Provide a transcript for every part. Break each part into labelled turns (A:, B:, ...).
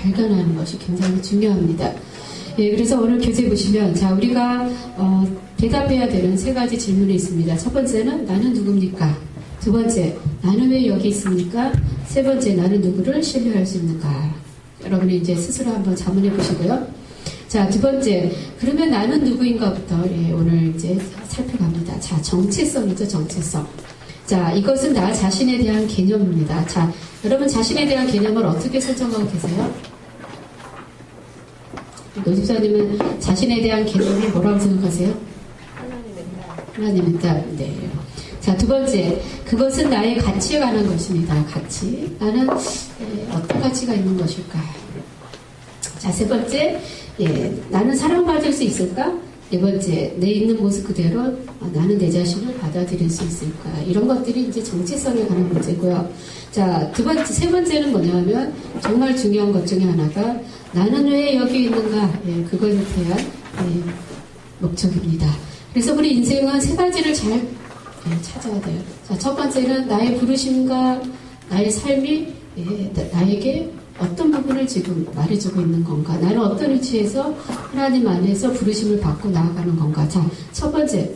A: 발견하는 것이 굉장히 중요합니다. 예, 그래서 오늘 교재 보시면, 자, 우리가, 대답해야 되는 세 가지 질문이 있습니다. 첫 번째는, 나는 누굽니까? 두 번째, 나는 왜 여기 있습니까? 세 번째, 나는 누구를 신뢰할 수 있는가? 여러분이 이제 스스로 한번 자문해 보시고요. 자, 두 번째, 그러면 나는 누구인가부터, 예, 오늘 이제 살펴갑니다. 자, 정체성이죠, 정체성. 자, 이것은 나 자신에 대한 개념입니다. 자, 여러분 자신에 대한 개념을 어떻게 설정하고 계세요? 노집사님은 자신에 대한 개념을 뭐라고 생각하세요? 하나님의 딸. 네. 자, 두 번째, 그것은 나의 가치에 관한 것입니다. 가치. 나는 어떤 가치가 있는 것일까? 자, 세 번째, 나는 사랑받을 수 있을까? 네 번째, 내 있는 모습 그대로 나는 내 자신을 받아들일 수 있을까? 이런 것들이 이제 정체성에 관한 문제고요. 자, 세 번째는 뭐냐면 정말 중요한 것 중에 하나가 나는 왜 여기 있는가? 그것에 대한 목적입니다. 그래서 우리 인생은 세 가지를 잘 찾아야 돼요. 자, 첫 번째는 나의 부르심과 나의 삶이 나에게 어떤 부분을 지금 말해주고 있는 건가? 나는 어떤 위치에서 하나님 안에서 부르심을 받고 나아가는 건가? 자, 첫 번째,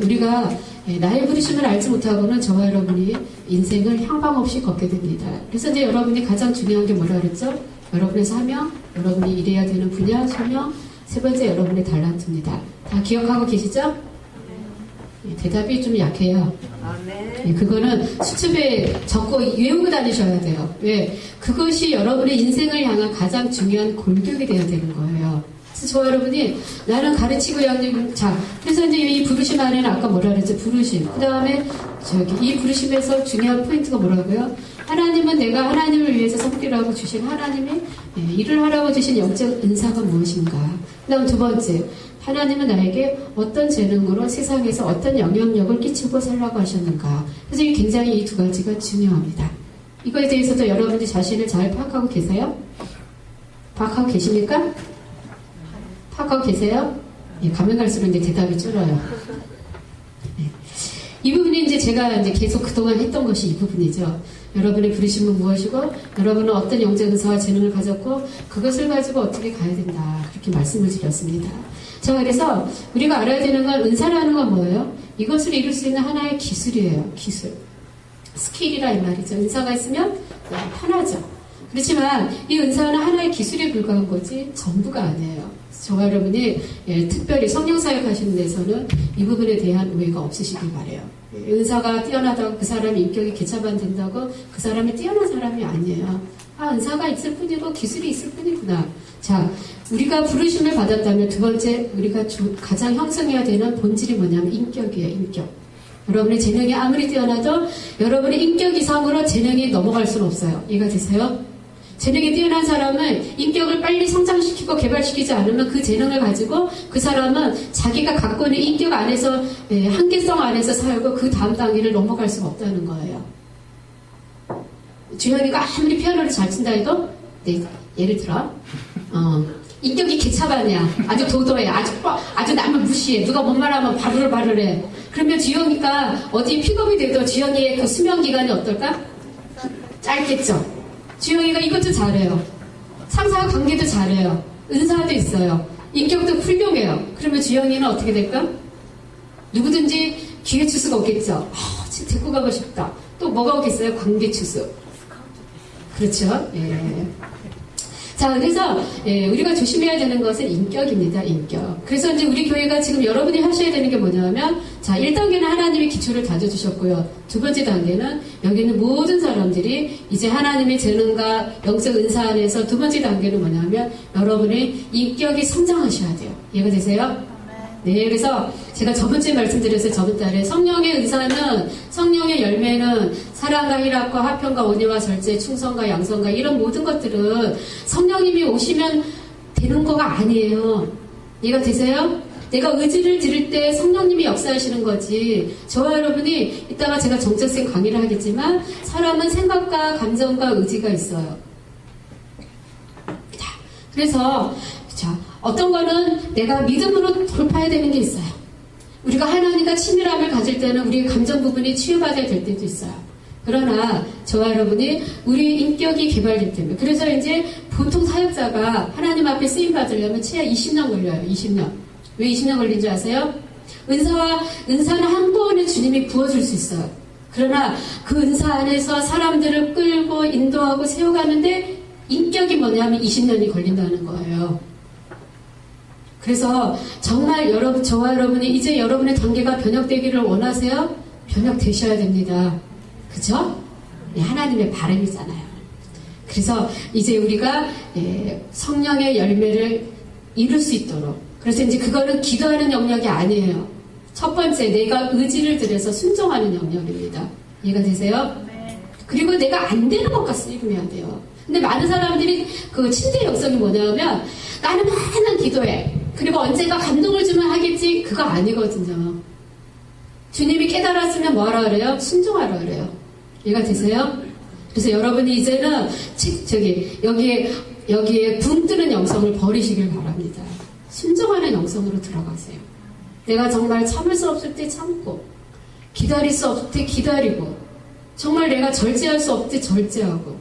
A: 우리가 나의 부르심을 알지 못하고는 저와 여러분이 인생을 향방 없이 걷게 됩니다. 그래서 이제 여러분이 가장 중요한 게 뭐라 그랬죠? 여러분의 사명, 여러분이 일해야 되는 분야, 소명, 세 번째 여러분의 달란트입니다. 다 기억하고 계시죠? 대답이 좀 약해요. 그거는 수첩에 적고 외우고 다니셔야 돼요. 왜? 그것이 여러분의 인생을 향한 가장 중요한 골격이 되어야 되는 거예요. 그래서 저와 여러분이 나는 가르치고 양육, 자, 그래서 이제 이 부르심 안에는 아까 뭐라 그랬죠? 부르심. 그 다음에 이 부르심에서 중요한 포인트가 뭐라고요? 하나님은 내가 하나님을 위해서 섬기라고 주신 하나님이 일을 하라고 주신 영적 은사가 무엇인가? 그 다음 두 번째, 하나님은 나에게 어떤 재능으로 세상에서 어떤 영향력을 끼치고 살라고 하셨는가? 그래서 굉장히 이 두 가지가 중요합니다. 이거에 대해서도 여러분들이 자신을 잘 파악하고 계세요? 파악하고 계십니까? 파악하고 계세요? 가면 갈수록 이제 대답이 줄어요. 이 부분이 이제 제가 이제 계속 그동안 했던 것이 이 부분이죠. 여러분의 부르심은 무엇이고, 여러분은 어떤 영적 은사와 재능을 가졌고, 그것을 가지고 어떻게 가야 된다. 그렇게 말씀을 드렸습니다. 자, 그래서 우리가 알아야 되는 건 은사라는 건 뭐예요? 이것을 이룰 수 있는 하나의 기술이에요. 기술. 스킬이라 이 말이죠. 은사가 있으면 편하죠. 그렇지만 이 은사는 하나의 기술에 불과한 거지 전부가 아니에요. 저와 여러분이 특별히 성령사역 하시는 데서는 이 부분에 대한 오해가 없으시길 바라요. 은사가 뛰어나다고 그 사람의 인격이 개차반 된다고 그 사람이 뛰어난 사람이 아니에요. 은사가 있을 뿐이고 기술이 있을 뿐이구나. 자, 우리가 부르심을 받았다면 두 번째 우리가 가장 형성해야 되는 본질이 뭐냐면 인격이에요. 인격. 여러분의 재능이 아무리 뛰어나도 여러분의 인격 이상으로 재능이 넘어갈 수는 없어요. 이해가 되세요? 재능이 뛰어난 사람은 인격을 빨리 성장시키고 개발시키지 않으면 그 재능을 가지고 그 사람은 자기가 갖고 있는 인격 안에서 한계성 안에서 살고 그 다음 단계를 넘어갈 수가 없다는 거예요. 주현이가 아무리 피아노를 잘 친다 해도 예를 들어 인격이 개차반이야. 아주 도도해. 아주 남을 무시해. 누가 뭔 말하면 바르르 해. 그러면 주영이가 어디 픽업이 돼도 주영이의 그 수명기간이 어떨까? 짧겠죠. 주영이가 이것도 잘해요. 상사와 관계도 잘해요. 은사도 있어요. 인격도 훌륭해요. 그러면 주영이는 어떻게 될까? 누구든지 기회 추수가 오겠죠. 지금 데리고 가고 싶다. 또 뭐가 오겠어요? 관계 추수. 그렇죠. 예. 자, 그래서 우리가 조심해야 되는 것은 인격입니다. 인격. 그래서 이제 우리 교회가 지금 여러분이 하셔야 되는 게 뭐냐면, 자, 1단계는 하나님의 기초를 다져주셨고요. 두 번째 단계는 여기 있는 모든 사람들이 이제 하나님의 재능과 영적 은사 안에서 두 번째 단계는 뭐냐면 여러분의 인격이 성장하셔야 돼요. 이해가 되세요? 네, 그래서 제가 저번주에 말씀드렸어요. 저번 달에 성령의 은사는, 성령의 열매는 사랑과 희락과 화평과 온유와 절제, 충성과 양성과 이런 모든 것들은 성령님이 오시면 되는 거가 아니에요. 이해가 되세요? 내가 의지를 들을 때 성령님이 역사하시는 거지. 저와 여러분이 이따가 제가 정체성 강의를 하겠지만 사람은 생각과 감정과 의지가 있어요. 자, 그래서 어떤 거는 내가 믿음으로 돌파해야 되는 게 있어요. 우리가 하나님과 친밀함을 가질 때는 우리의 감정 부분이 치유받아야 될 때도 있어요. 그러나 저와 여러분이 우리 인격이 개발되기 때문에 그래서 이제 보통 사역자가 하나님 앞에 쓰임 받으려면 최하 20년 걸려요. 20년. 왜 20년 걸린 줄 아세요? 은사는 한 번에 주님이 부어줄 수 있어요. 그러나 그 은사 안에서 사람들을 끌고 인도하고 세워가는데 인격이 뭐냐면 20년이 걸린다는 거예요. 그래서 정말 저와 여러분이 이제 여러분의 단계가 변혁되기를 원하세요? 변혁되셔야 됩니다. 그죠? 네, 하나님의 바람이잖아요. 그래서 이제 우리가 성령의 열매를 이룰 수 있도록 그래서 이제 그거는 기도하는 영역이 아니에요. 첫 번째 내가 의지를 들여서 순종하는 영역입니다. 이해가 되세요? 그리고 내가 안 되는 것과 쓰이면 돼요. 근데 많은 사람들이 그 침대 역성이 뭐냐면 나는 맨날 기도해. 그리고 언젠가 감동을 주면 하겠지. 그거 아니거든요. 주님이 깨달았으면 뭐하라 그래요? 순종하라 그래요. 이해가 되세요? 그래서 여러분이 이제는 여기에 붕 뜨는 영성을 버리시길 바랍니다. 순종하는 영성으로 들어가세요. 내가 정말 참을 수 없을 때 참고 기다릴 수 없을 때 기다리고 정말 내가 절제할 수 없을 때 절제하고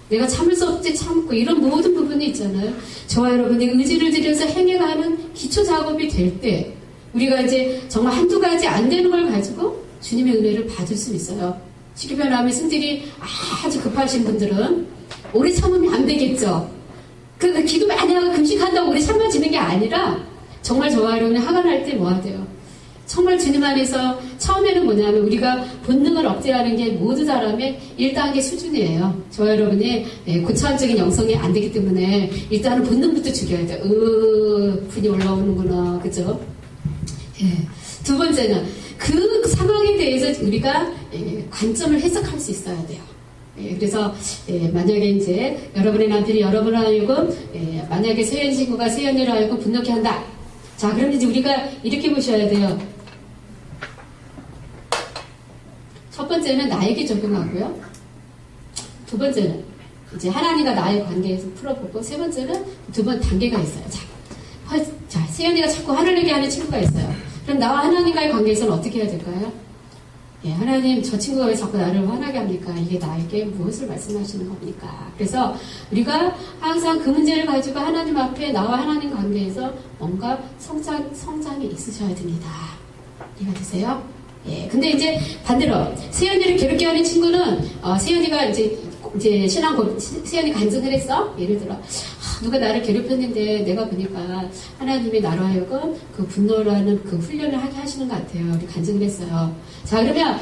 A: 내가 참을 수 없을 때 참고 이런 모든 부분이 있잖아요. 저와 여러분이 의지를 들여서 행해가는 기초 작업이 될 때 우리가 이제 정말 한두 가지 안 되는 걸 가지고 주님의 은혜를 받을 수 있어요. 쉽게 말하면 승질이 아주 급하신 분들은 오래 참으면 안 되겠죠. 그 기도 많이 하고 금식한다고 오래 참아지는 게 아니라 정말 저와 여러분이 화가 날 때 뭐 하대요? 정말 주님 안에서 처음에는 뭐냐면 우리가 본능을 억제하는 게 모든 사람의 1단계 수준이에요. 저와 여러분이 고차원적인 영성이 안 되기 때문에 일단은 본능부터 죽여야 돼요. 분이 올라오는구나. 그죠? 두 번째는 그 상황에 대해서 우리가 관점을 해석할 수 있어야 돼요. 그래서 만약에 이제 여러분의 남편이 여러분을 하여금 만약에 세연 친구가 세연이를 하여금 분노케 한다. 자, 그럼 이제 우리가 이렇게 보셔야 돼요. 첫 번째는 나에게 적용하고요. 두 번째는 이제 하나님과 나의 관계에서 풀어보고 세 번째는 두 번 단계가 있어요. 자, 세연이가 자꾸 화를 내게 하는 친구가 있어요. 그럼 나와 하나님과의 관계에서는 어떻게 해야 될까요? 하나님, 저 친구가 왜 자꾸 나를 화나게 합니까? 이게 나에게 무엇을 말씀하시는 겁니까? 그래서 우리가 항상 그 문제를 가지고 하나님 앞에 나와 하나님 관계에서 뭔가 성장이 있으셔야 됩니다. 이해가 되세요? 근데 이제 반대로 세연이를 괴롭게 하는 친구는 세연이가 이제 세연이 간증을 했어. 예를 들어 누가 나를 괴롭혔는데 내가 보니까 하나님이 나로 하여금 그 분노라는 그 훈련을 하게 하시는 것 같아요. 우리 간증을 했어요. 자, 그러면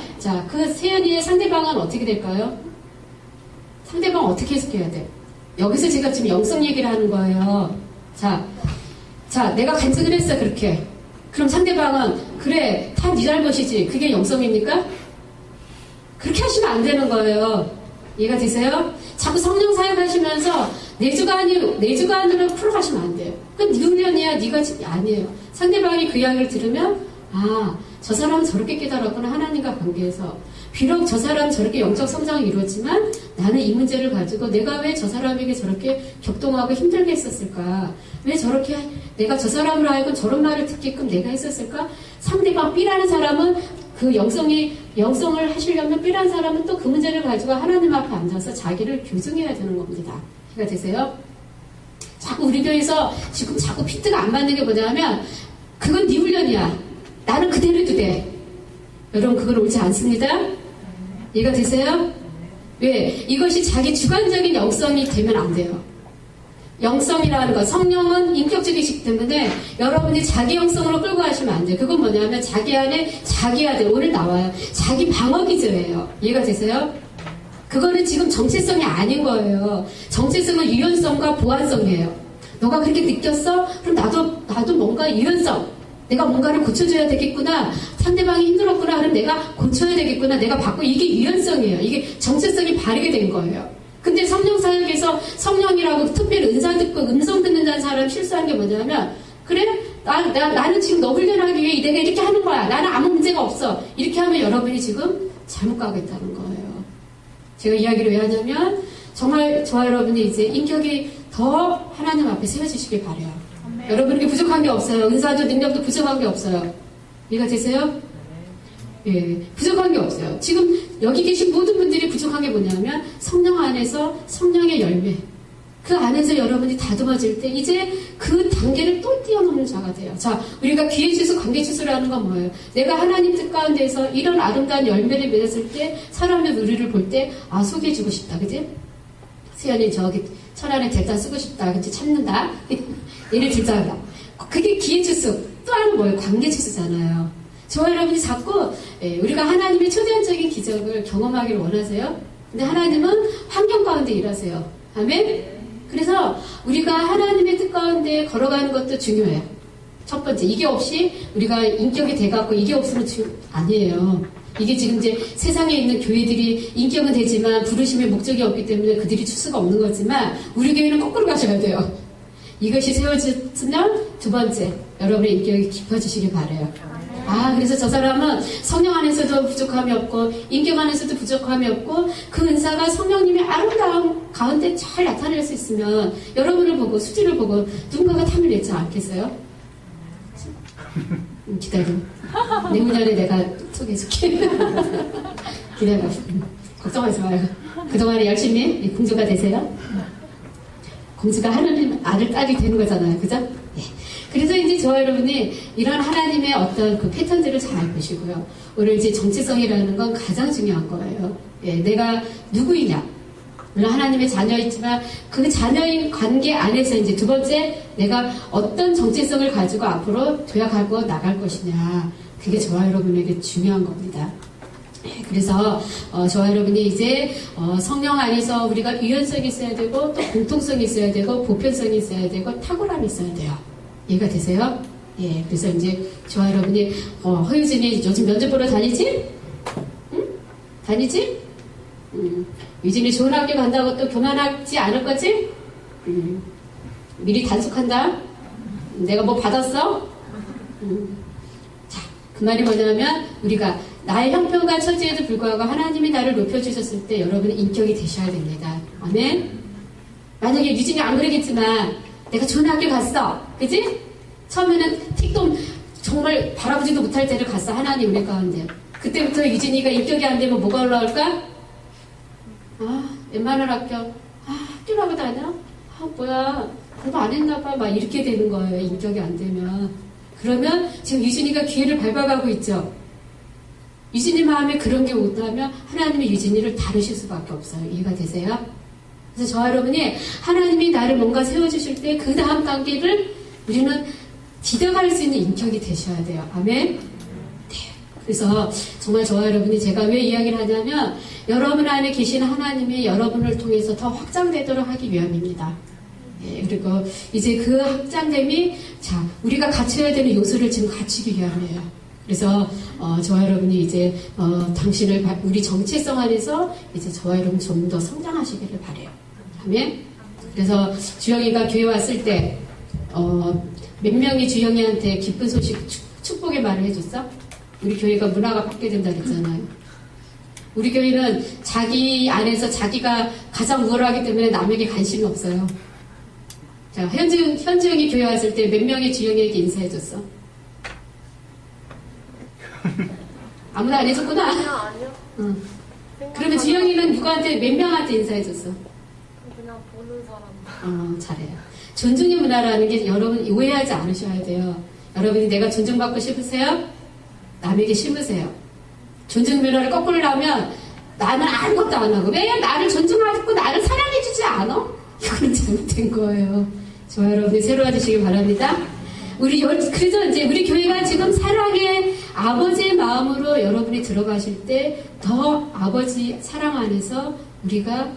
A: 그 세연이의 상대방은 어떻게 될까요? 상대방 어떻게 해석해야 돼? 여기서 제가 지금 영성 얘기를 하는 거예요. 자, 내가 간증을 했어. 그렇게. 그럼 상대방은 그래, 다 네 잘못이지. 그게 영성입니까? 그렇게 하시면 안 되는 거예요. 이해가 되세요? 자꾸 성령 사역하시면서 내 주관으로 풀어가시면 안 돼요. 그건 네 훈련이야. 네가 아니에요. 상대방이 그 이야기를 들으면 저 사람은 저렇게 깨달았구나. 하나님과 관계에서. 비록 저 사람은 저렇게 영적 성장이 이루어지만 나는 이 문제를 가지고 내가 왜 저 사람에게 저렇게 격동하고 힘들게 했었을까? 왜 저렇게 내가 저 사람으로 하여금 저런 말을 듣게끔 내가 했었을까? 상대방 B라는 사람은 그 영성을 하시려면 B라는 사람은 또 그 문제를 가지고 하나님 앞에 앉아서 자기를 교정해야 되는 겁니다. 이해가 되세요? 자꾸 우리 교회에서 지금 자꾸 피트가 안 맞는 게 뭐냐면 그건 네 훈련이야. 나는 그대로도 돼. 여러분 그건 옳지 않습니다. 이해가 되세요? 왜? 이것이 자기 주관적인 영성이 되면 안 돼요. 영성이라는 것, 성령은 인격적이시기 때문에 여러분이 자기 영성으로 끌고 가시면 안 돼요. 그건 뭐냐면 자기 안에 자기 아들, 오늘 나와요. 자기 방어기제예요. 이해가 되세요? 그거는 지금 정체성이 아닌 거예요. 정체성은 유연성과 보완성이에요. 너가 그렇게 느꼈어? 그럼 나도 뭔가 유연성. 내가 뭔가를 고쳐줘야 되겠구나. 상대방이 힘들었구나. 그럼 내가 고쳐야 되겠구나. 내가 바꿔. 이게 유연성이에요. 이게 정체성이 바르게 된 거예요. 근데 성령 사역에서 성령이라고 특별히 은사 듣고 음성 듣는다는 사람 실수한 게 뭐냐면 그래? 나는 지금 너 훈련하기 위해 내가 이렇게 하는 거야. 나는 아무 문제가 없어. 이렇게 하면 여러분이 지금 잘못 가겠다는 거예요. 제가 이야기를 왜 하냐면 정말 저와 여러분이 이제 인격이 더 하나님 앞에 세워지시길 바라요. 여러분에게 부족한 게 없어요. 은사도 능력도 부족한 게 없어요. 이해가 되세요? 예, 부족한 게 없어요. 지금 여기 계신 모든 분들이 부족한 게 뭐냐면 성령 안에서 성령의 열매. 그 안에서 여러분이 다듬어질 때 이제 그 단계를 또 뛰어넘는 자가 돼요. 자, 우리가 기회지수, 관계지수라는 건 뭐예요? 내가 하나님 뜻 가운데서 이런 아름다운 열매를 맺었을 때 사람의 우리를 볼 때 아, 소개해주고 싶다. 그지? 수연이 저기 천안에 대다 쓰고 싶다. 그치? 참는다. 예를 들자면 그게 기회지수. 또 하나는 뭐예요? 관계지수잖아요. 저와 여러분이 자꾸 우리가 하나님의 초대적인 기적을 경험하기를 원하세요. 근데 하나님은 환경 가운데 일하세요. 아멘? 그래서 우리가 하나님의 뜻 가운데 걸어가는 것도 중요해요. 첫 번째, 이게 없이 우리가 인격이 돼갖고 이게 없으면 아니에요. 이게 지금 이제 세상에 있는 교회들이 인격은 되지만 부르심의 목적이 없기 때문에 그들이 출수가 없는 거지만 우리 교회는 거꾸로 가셔야 돼요. 이것이 세워졌으면 두 번째, 여러분의 인격이 깊어지시길 바라요. 아, 그래서 저 사람은 성령 안에서도 부족함이 없고 인격 안에서도 부족함이 없고 그 은사가 성령님의 아름다운 가운데 잘 나타낼 수 있으면 여러분을 보고 수지를 보고 누군가가 탐을 내지 않겠어요? 기다려. 내후년에 내가 소개해줄게. 기다려. 걱정하지 마요. 그동안에 열심히 공주가 되세요. 공주가 하나님 아들 딸이 되는 거잖아요. 그죠? 예. 그래서 이제 저와 여러분이 이런 하나님의 어떤 그 패턴들을 잘 보시고요. 오늘 이제 정체성이라는 건 가장 중요한 거예요. 예, 내가 누구이냐. 물론 하나님의 자녀이지만 그 자녀인 관계 안에서 이제 두 번째 내가 어떤 정체성을 가지고 앞으로 도약하고 나갈 것이냐. 그게 저와 여러분에게 중요한 겁니다. 예, 그래서 저와 여러분이 이제 성령 안에서 우리가 유연성이 있어야 되고 또 공통성이 있어야 되고 보편성이 있어야 되고 탁월함이 있어야 돼요. 이해가 되세요? 예, 그래서 이제 저와 여러분이 허유진이 요즘 면접 보러 다니지? 응? 다니지? 유진이 좋은 학교 간다고 또 교만하지 않을 거지? 미리 단속한다? 내가 뭐 받았어? 자, 그 말이 뭐냐면 우리가 나의 형편과 처지에도 불구하고 하나님이 나를 높여주셨을 때 여러분의 인격이 되셔야 됩니다. 아멘? 만약에 유진이 안 그러겠지만 내가 좋은 학교 갔어. 그지? 처음에는 틱도 정말 바라보지도 못할 때를 갔어. 하나님 우리 가운데. 그때부터 유진이가 인격이 안 되면 뭐가 올라올까? 아, 웬만한 학교. 아, 학교 나고 다녀? 아, 뭐야. 공부 안 했나 봐. 막 이렇게 되는 거예요. 인격이 안 되면. 그러면 지금 유진이가 기회를 밟아가고 있죠. 유진이 마음에 그런 게 온다면 하나님이 유진이를 다루실 수밖에 없어요. 이해가 되세요? 그래서 저와 여러분이 하나님이 나를 뭔가 세워주실 때 그 다음 단계를 우리는 디뎌갈 수 있는 인격이 되셔야 돼요. 아멘? 네. 그래서 정말 저와 여러분이 제가 왜 이야기를 하냐면 여러분 안에 계신 하나님이 여러분을 통해서 더 확장되도록 하기 위함입니다. 네. 그리고 이제 그 확장됨이 자 우리가 갖춰야 되는 요소를 지금 갖추기 위함이에요. 그래서 저와 여러분이 이제 당신을 우리 정체성 안에서 이제 저와 여러분 좀 더 성장하시기를 바라요. 아멘. 그래서 주영이가 교회 왔을 때 몇 명이 주영이한테 기쁜 소식 축복의 말을 해줬어? 우리 교회가 문화가 바뀌어야 된다 그랬잖아요. 우리 교회는 자기 안에서 자기가 가장 우월하기 때문에 남에게 관심이 없어요. 자, 현지영이 교회 왔을 때 몇 명이 주영이에게 인사해줬어? 아무나 안 해줬구나?
B: 아니요.
A: 응. 그러면 주영이는 누구한테, 몇 명한테 인사해줬어?
B: 그냥 보는 사람.
A: 잘해요. 존중의 문화라는 게 여러분 오해하지 않으셔야 돼요. 여러분이 내가 존중받고 싶으세요? 남에게 심으세요. 존중 문화를 거꾸로 하면 나는 아무것도 안 하고 왜 나를 존중하고 나를 사랑해주지 않아? 이건 잘못된 거예요. 저와 여러분이 새로워지시길 바랍니다. 그래서 이제 우리 교회가 지금 사랑의 아버지의 마음으로 여러분이 들어가실 때 더 아버지 사랑 안에서 우리가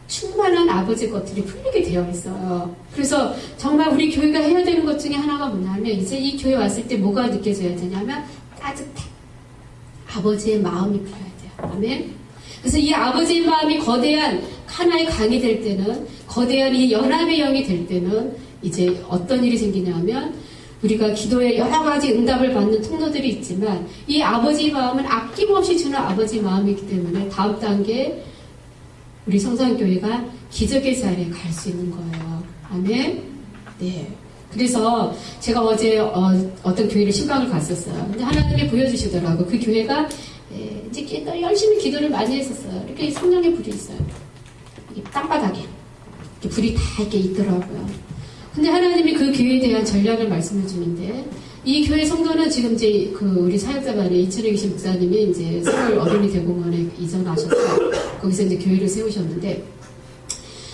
A: 충만한 아버지 것들이 풀리게 되어 있어요. 그래서 정말 우리 교회가 해야 되는 것 중에 하나가 뭐냐면 이제 이 교회 왔을 때 뭐가 느껴져야 되냐면 따뜻해. 아버지의 마음이 풀려야 돼요. 아멘. 그래서 이 아버지의 마음이 거대한 하나의 강이 될 때는 거대한 이 연합의 영이 될 때는 이제 어떤 일이 생기냐면 우리가 기도에 여러 가지 응답을 받는 통로들이 있지만 이 아버지 마음은 아낌없이 주는 아버지 마음이기 때문에 다음 단계에 우리 성산교회가 기적의 자리에 갈 수 있는 거예요. 아멘? 네. 그래서 제가 어제 어떤 교회를 신방을 갔었어요. 근데 하나님이 보여주시더라고. 그 교회가 예, 이제 열심히 기도를 많이 했었어요. 이렇게 성령의 불이 있어요. 이 땅바닥에 이렇게 불이 다 이렇게 있더라고요. 근데 하나님이 그 교회에 대한 전략을 말씀해 주는데, 이 교회 성도는 지금 이제 우리 사역자반에 이천에 계신 목사님이 이제 서울 어린이 대공원에 이전하셔서 거기서 이제 교회를 세우셨는데,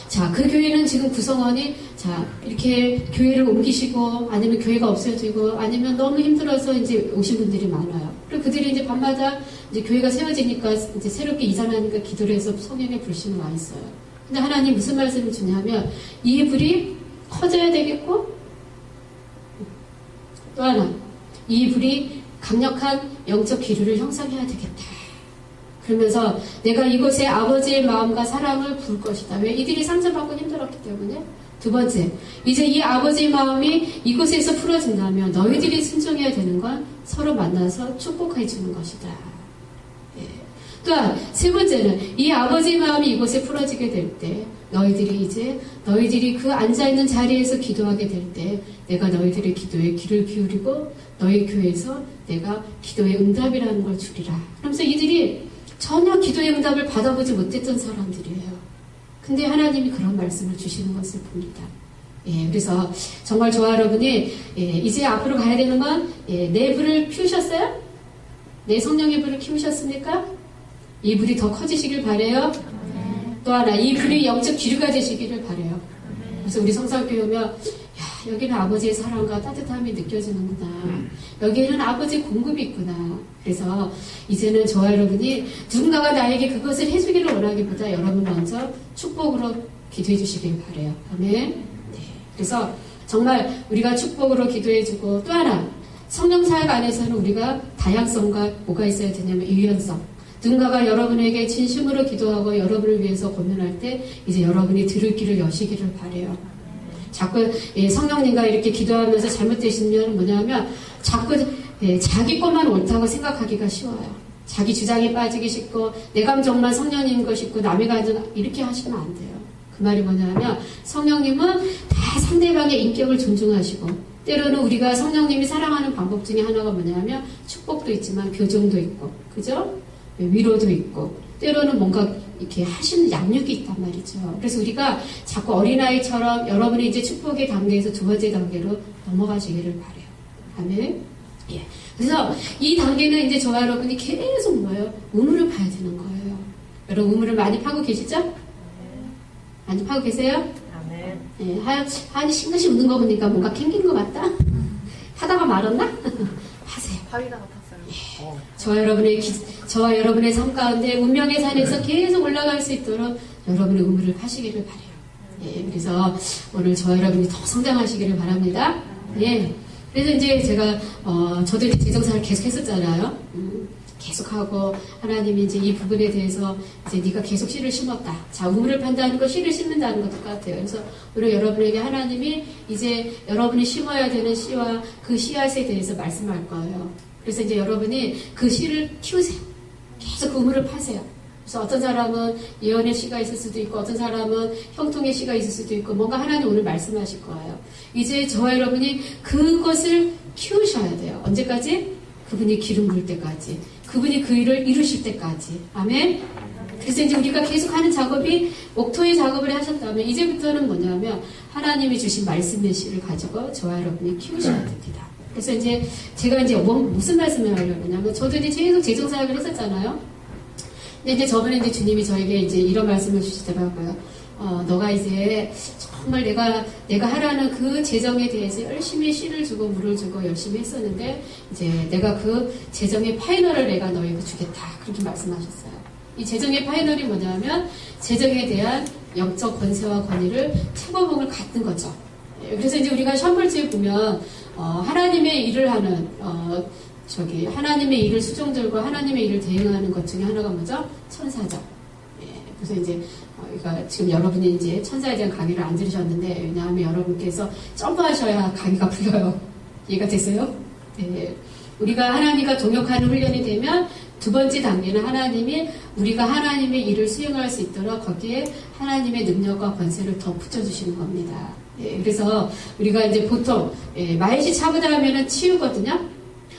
A: 자, 그 교회는 지금 구성원이, 자, 이렇게 교회를 옮기시고, 아니면 교회가 없어지고, 아니면 너무 힘들어서 이제 오신 분들이 많아요. 그리고 그들이 이제 밤마다 이제 교회가 세워지니까 이제 새롭게 이전하니까 기도를 해서 성령의 불씨는 와 있어요. 근데 하나님 무슨 말씀을 주냐면, 이 불이 커져야 되겠고, 또 하나, 이 불이 강력한 영적 기류를 형성해야 되겠다. 그러면서 내가 이곳에 아버지의 마음과 사랑을 부을 것이다. 왜? 이들이 상처받고 힘들었기 때문에. 두 번째, 이제 이 아버지의 마음이 이곳에서 풀어진다면 너희들이 순종해야 되는 건 서로 만나서 축복해 주는 것이다. 예. 또한 세 번째는 이 아버지의 마음이 이곳에 풀어지게 될 때 너희들이 그 앉아있는 자리에서 기도하게 될 때 내가 너희들의 기도에 귀를 기울이고 너희 교회에서 내가 기도의 응답이라는 걸 주리라. 그러면서 이들이 전혀 기도의 응답을 받아보지 못했던 사람들이에요. 근데 하나님이 그런 말씀을 주시는 것을 봅니다. 예, 그래서 정말 저와 여러분이 이제 앞으로 가야 되는 건 내 불을 피우셨어요? 내 성령의 불을 키우셨습니까? 이 불이 더 커지시길 바래요. 또 하나, 이 불이 영적 기류가 되시기를 바래요. 그래서 우리 성산교회 오면 여기는 아버지의 사랑과 따뜻함이 느껴지는구나. 여기에는 아버지의 공급이 있구나. 그래서 이제는 저와 여러분이 누군가가 나에게 그것을 해주기를 원하기보다 여러분 먼저 축복으로 기도해 주시길 바래요. 아멘. 네. 그래서 정말 우리가 축복으로 기도해주고, 또 하나, 성령 사역 안에서는 우리가 다양성과 뭐가 있어야 되냐면 유연성. 누군가가 여러분에게 진심으로 기도하고 여러분을 위해서 고민할 때 이제 여러분이 들을 길을 여시기를 바래요. 자꾸 성령님과 이렇게 기도하면서 잘못되시면 뭐냐면 자꾸 자기 것만 옳다고 생각하기가 쉬워요. 자기 주장에 빠지기 쉽고 내 감정만 성령님 것 싶고 남의 감정 이렇게 하시면 안 돼요. 그 말이 뭐냐면 성령님은 다 상대방의 인격을 존중하시고, 때로는 우리가 성령님이 사랑하는 방법 중에 하나가 뭐냐면 축복도 있지만 교정도 있고, 그죠? 위로도 있고, 때로는 뭔가 이렇게 하시는 양육이 있단 말이죠. 그래서 우리가 자꾸 어린아이처럼 여러분이 이제 축복의 단계에서 두 번째 단계로 넘어가시기를 바래요. 아멘. 예. 그래서 이 단계는 이제 저와 여러분이 계속 뭐예요? 우물을 파야 되는 거예요. 여러분 우물을 많이 파고 계시죠? 많이 파고 계세요?
B: 아멘.
A: 예. 하니 싱긋이 웃는 거 보니까 뭔가 캥기는 것 같다? 하다가 말았나? 하세요.
B: 바위가 같았어요.
A: 저와 여러분의 삶 가운데 운명의 산에서 계속 올라갈 수 있도록 여러분의 우물을 파시기를 바래요. 예, 그래서 오늘 저와 여러분이 더 성장하시기를 바랍니다. 예. 그래서 이제 제가 저도 이제 재정사를 계속 했었잖아요. 계속하고 하나님이 이제 이 부분에 대해서 이제 네가 계속 씨를 심었다. 자, 우물을 판다는 거 씨를 심는다는 것 똑같아요. 그래서 오늘 여러분에게 하나님이 이제 여러분이 심어야 되는 씨와 그 씨앗에 대해서 말씀할 거예요. 그래서 이제 여러분이 그 씨를 키우세요. 계속 그 우물을 파세요. 그래서 어떤 사람은 예언의 씨가 있을 수도 있고, 어떤 사람은 형통의 씨가 있을 수도 있고, 뭔가 하나님 오늘 말씀하실 거예요. 이제 저와 여러분이 그것을 키우셔야 돼요. 언제까지? 그분이 기름 부을 때까지. 그분이 그 일을 이루실 때까지. 아멘? 그래서 이제 우리가 계속하는 작업이 옥토의 작업을 하셨다면 이제부터는 뭐냐면 하나님이 주신 말씀의 씨를 가지고 저와 여러분이 키우셔야 됩니다. 그래서 이제 제가 이제 무슨 말씀을 하려고 하냐면 저도 이제 계속 재정사역을 했었잖아요. 근데 이제 저번에 이제 주님이 저에게 이제 이런 말씀을 주시더라고요. 너가 이제 정말 내가 하라는 그 재정에 대해서 열심히 씨를 주고 물을 주고 열심히 했었는데 이제 내가 그 재정의 파이널을 내가 너에게 주겠다. 그렇게 말씀하셨어요. 이 재정의 파이널이 뭐냐면 재정에 대한 영적 권세와 권위를 최고봉을 갖는 거죠. 그래서 이제 우리가 션벌지에 보면 하나님의 일을 하는 하나님의 일을 수종들고 하나님의 일을 대행하는 것 중에 하나가 뭐죠? 천사죠. 예, 그래서 이제 그러니까 지금 여러분이 이제 천사에 대한 강의를 안 들으셨는데 왜냐하면 여러분께서 점프하셔야 강의가 풀려요. 이해가 되세요? 네. 우리가 하나님과 동역하는 훈련이 되면 두 번째 단계는 하나님이 우리가 하나님의 일을 수행할 수 있도록 거기에 하나님의 능력과 권세를 더 붙여주시는 겁니다. 예, 그래서 우리가 이제 보통 마이시 차부다 하면은 치유거든요.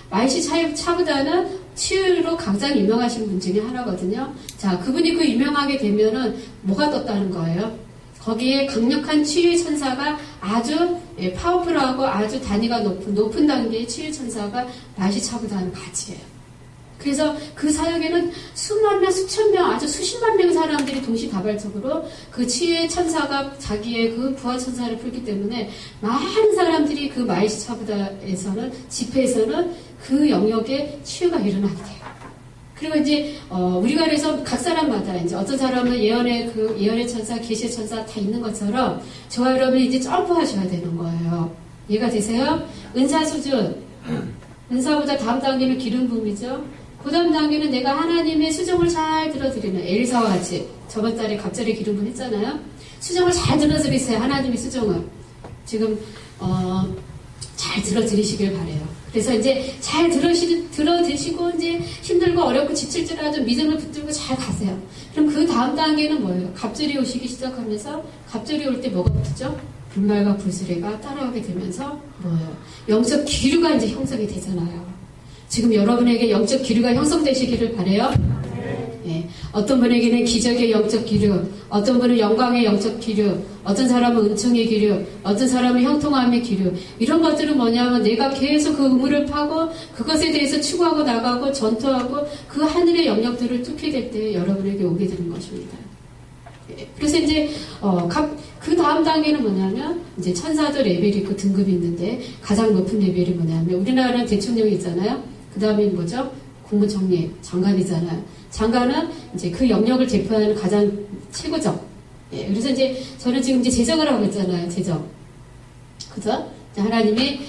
A: 마이시 차부다는 치유로 가장 유명하신 분 중에 하나거든요. 자, 그분이 그 유명하게 되면은 뭐가 떴다는 거예요? 거기에 강력한 치유의 천사가 아주 파워풀하고 아주 단위가 높은 단계의 치유 천사가 맛이 차보다는 가지예요. 그래서 그 사역에는 수만 명, 수천 명, 아주 수십만 명 사람들이 동시다발적으로 그 치유의 천사가 자기의 그 부하 천사를 풀기 때문에 많은 사람들이 그 마이시차부다에서는 집회에서는 그 영역에 치유가 일어나게 돼요. 그리고 이제 우리가 그래서 각 사람마다 이제 어떤 사람은 예언의 천사, 계시의 천사 다 있는 것처럼 저와 여러분이 이제 점프하셔야 되는 거예요. 이해가 되세요? 은사 수준, 은사보다 다음 단계는 기름 부음이죠. 그 다음 단계는 내가 하나님의 수정을 잘 들어드리는 엘사와 같이 저번 달에 갑자기 기름 부음 했잖아요. 수정을 잘 들어드리세요. 하나님의 수정을 지금 잘 들어드리시길 바래요. 그래서 이제 잘 들어드시고 이제 힘들고 어렵고 지칠지라도 믿음을 붙들고 잘 가세요. 그럼 그 다음 단계는 뭐예요? 갑절이 오시기 시작하면서 갑절이 올 때 뭐가 붙죠? 불말과 불수레가 따라오게 되면서 뭐예요? 영적 기류가 이제 형성이 되잖아요. 지금 여러분에게 영적 기류가 형성되시기를 바래요. 예, 어떤 분에게는 기적의 영적 기류, 어떤 분은 영광의 영적 기류, 어떤 사람은 은총의 기류, 어떤 사람은 형통함의 기류. 이런 것들은 뭐냐면 내가 계속 그 우물을 파고 그것에 대해서 추구하고 나가고 전투하고 그 하늘의 영역들을 뚫게 될 때 여러분에게 오게 되는 것입니다. 예, 그래서 이제 그 다음 단계는 뭐냐면 이제 천사도 레벨이 있고 등급이 있는데 가장 높은 레벨이 뭐냐면 우리나라는 대통령이 있잖아요. 그 다음에 뭐죠? 국무총리, 장관이잖아요. 장관은 이제 그 영역을 대표하는 가장 최고죠. 예, 그래서 이제 저는 지금 이제 재정을 하고 있잖아요. 재정. 그죠? 하나님이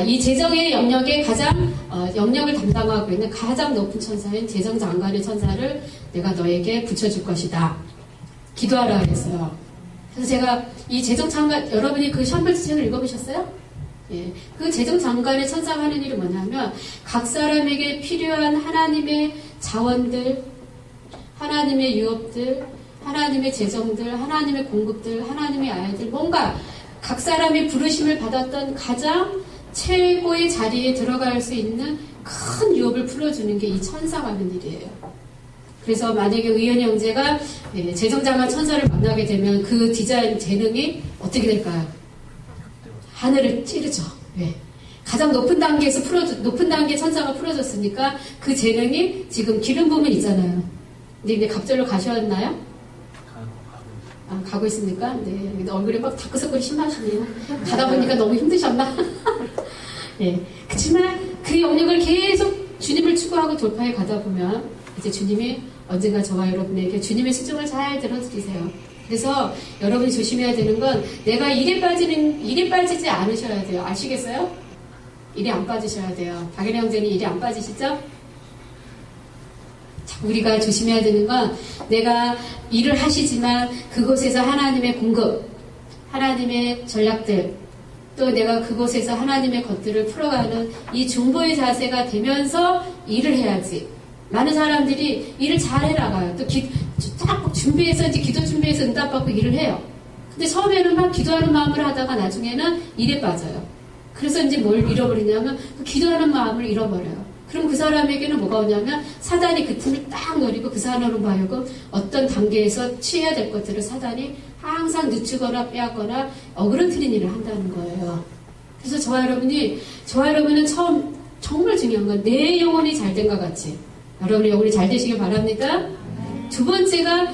A: 이 재정의 영역에 가장 영역을 담당하고 있는 가장 높은 천사인 재정장관의 천사를 내가 너에게 붙여줄 것이다. 기도하라 그랬어요. 그래서 제가 이 재정장관 여러분이 그 샴플스 책을 읽어보셨어요? 예, 그 재정장관의 천사가 하는 일이 뭐냐면 각 사람에게 필요한 하나님의 자원들, 하나님의 유업들, 하나님의 재정들, 하나님의 공급들, 하나님의 아이들, 뭔가 각 사람이 부르심을 받았던 가장 최고의 자리에 들어갈 수 있는 큰 유업을 풀어주는 게 이 천사가 하는 일이에요. 그래서 만약에 의연이 형제가 재정장관 천사를 만나게 되면 그 디자인 재능이 어떻게 될까요? 하늘을 찌르죠. 네. 가장 높은 단계에서 높은 단계 천사가 풀어졌으니까 그 재능이 지금 기름 부음은 있잖아요. 근데 이제 갑절로 가셨나요? 가고 있습니까? 네. 근데 얼굴이 막 다크서클이 심하시네요. 가다 보니까 너무 힘드셨나? 네. 그렇지만 그 영역을 계속 주님을 추구하고 돌파해 가다 보면 이제 주님이 언젠가 저와 여러분에게 주님의 수정을 잘 들어드리세요. 그래서 여러분이 조심해야 되는 건 내가 일에 빠지지 않으셔야 돼요. 아시겠어요? 일에 안 빠지셔야 돼요. 박연희 형제는 일에 안 빠지시죠? 우리가 조심해야 되는 건 내가 일을 하시지만 그곳에서 하나님의 공급, 하나님의 전략들, 또 내가 그곳에서 하나님의 것들을 풀어가는 이 중보의 자세가 되면서 일을 해야지. 많은 사람들이 일을 잘 해나가요. 또 딱 준비해서 이제 기도 준비해서 응답받고 일을 해요. 근데 처음에는 막 기도하는 마음으로 하다가 나중에는 일에 빠져요. 그래서 이제 뭘 잃어버리냐면 그 기도하는 마음을 잃어버려요. 그럼 그 사람에게는 뭐가 오냐면 사단이 그 틈을 딱 노리고 그 사람으로 하여금 어떤 단계에서 취해야 될 것들을 사단이 항상 늦추거나 빼앗거나 어그러뜨린 일을 한다는 거예요. 그래서 저와 여러분은 처음 정말 중요한 건 내 영혼이 잘된 것 같이 여러분의 영혼이 잘 되시길 바랍니다. 두 번째가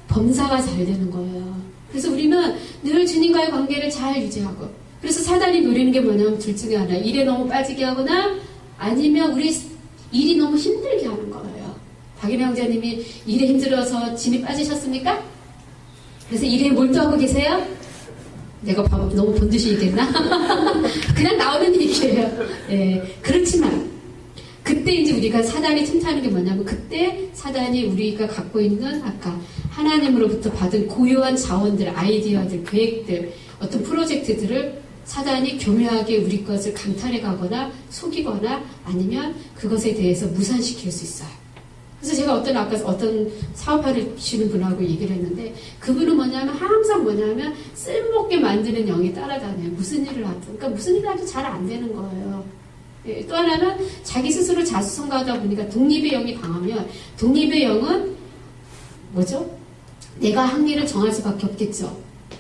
A: 범사가 잘 되는 거예요. 그래서 우리는 늘 주님과의 관계를 잘 유지하고 그래서 사단이 노리는 게 뭐냐면 둘 중에 하나 일에 너무 빠지게 하거나 아니면 우리 일이 너무 힘들게 하는 거예요. 박인혜 형제님이 일에 힘들어서 진이 빠지셨습니까? 그래서 일에 몰두하고 계세요? 내가 너무 본듯이 얘기했나? 그냥 나오는 얘기예요. 네, 그렇지만 그때 이제 우리가 사단이 틈타는 게 뭐냐면 그때 사단이 우리가 갖고 있는 아까 하나님으로부터 받은 고유한 자원들, 아이디어들, 계획들, 어떤 프로젝트들을 사단이 교묘하게 우리 것을 강탈해 가거나 속이거나 아니면 그것에 대해서 무산시킬 수 있어요. 그래서 제가 어떤 사업하시는 분하고 얘기를 했는데 그분은 항상 쓸모없게 만드는 영이 따라다녀요. 무슨 일을 하든. 그러니까 무슨 일을 하도 잘 안 되는 거예요. 예, 또 하나는 자기 스스로 자수성가하다 보니까 독립의 영이 강하면 독립의 영은 뭐죠? 내가 한 일을 정할 수밖에 없겠죠.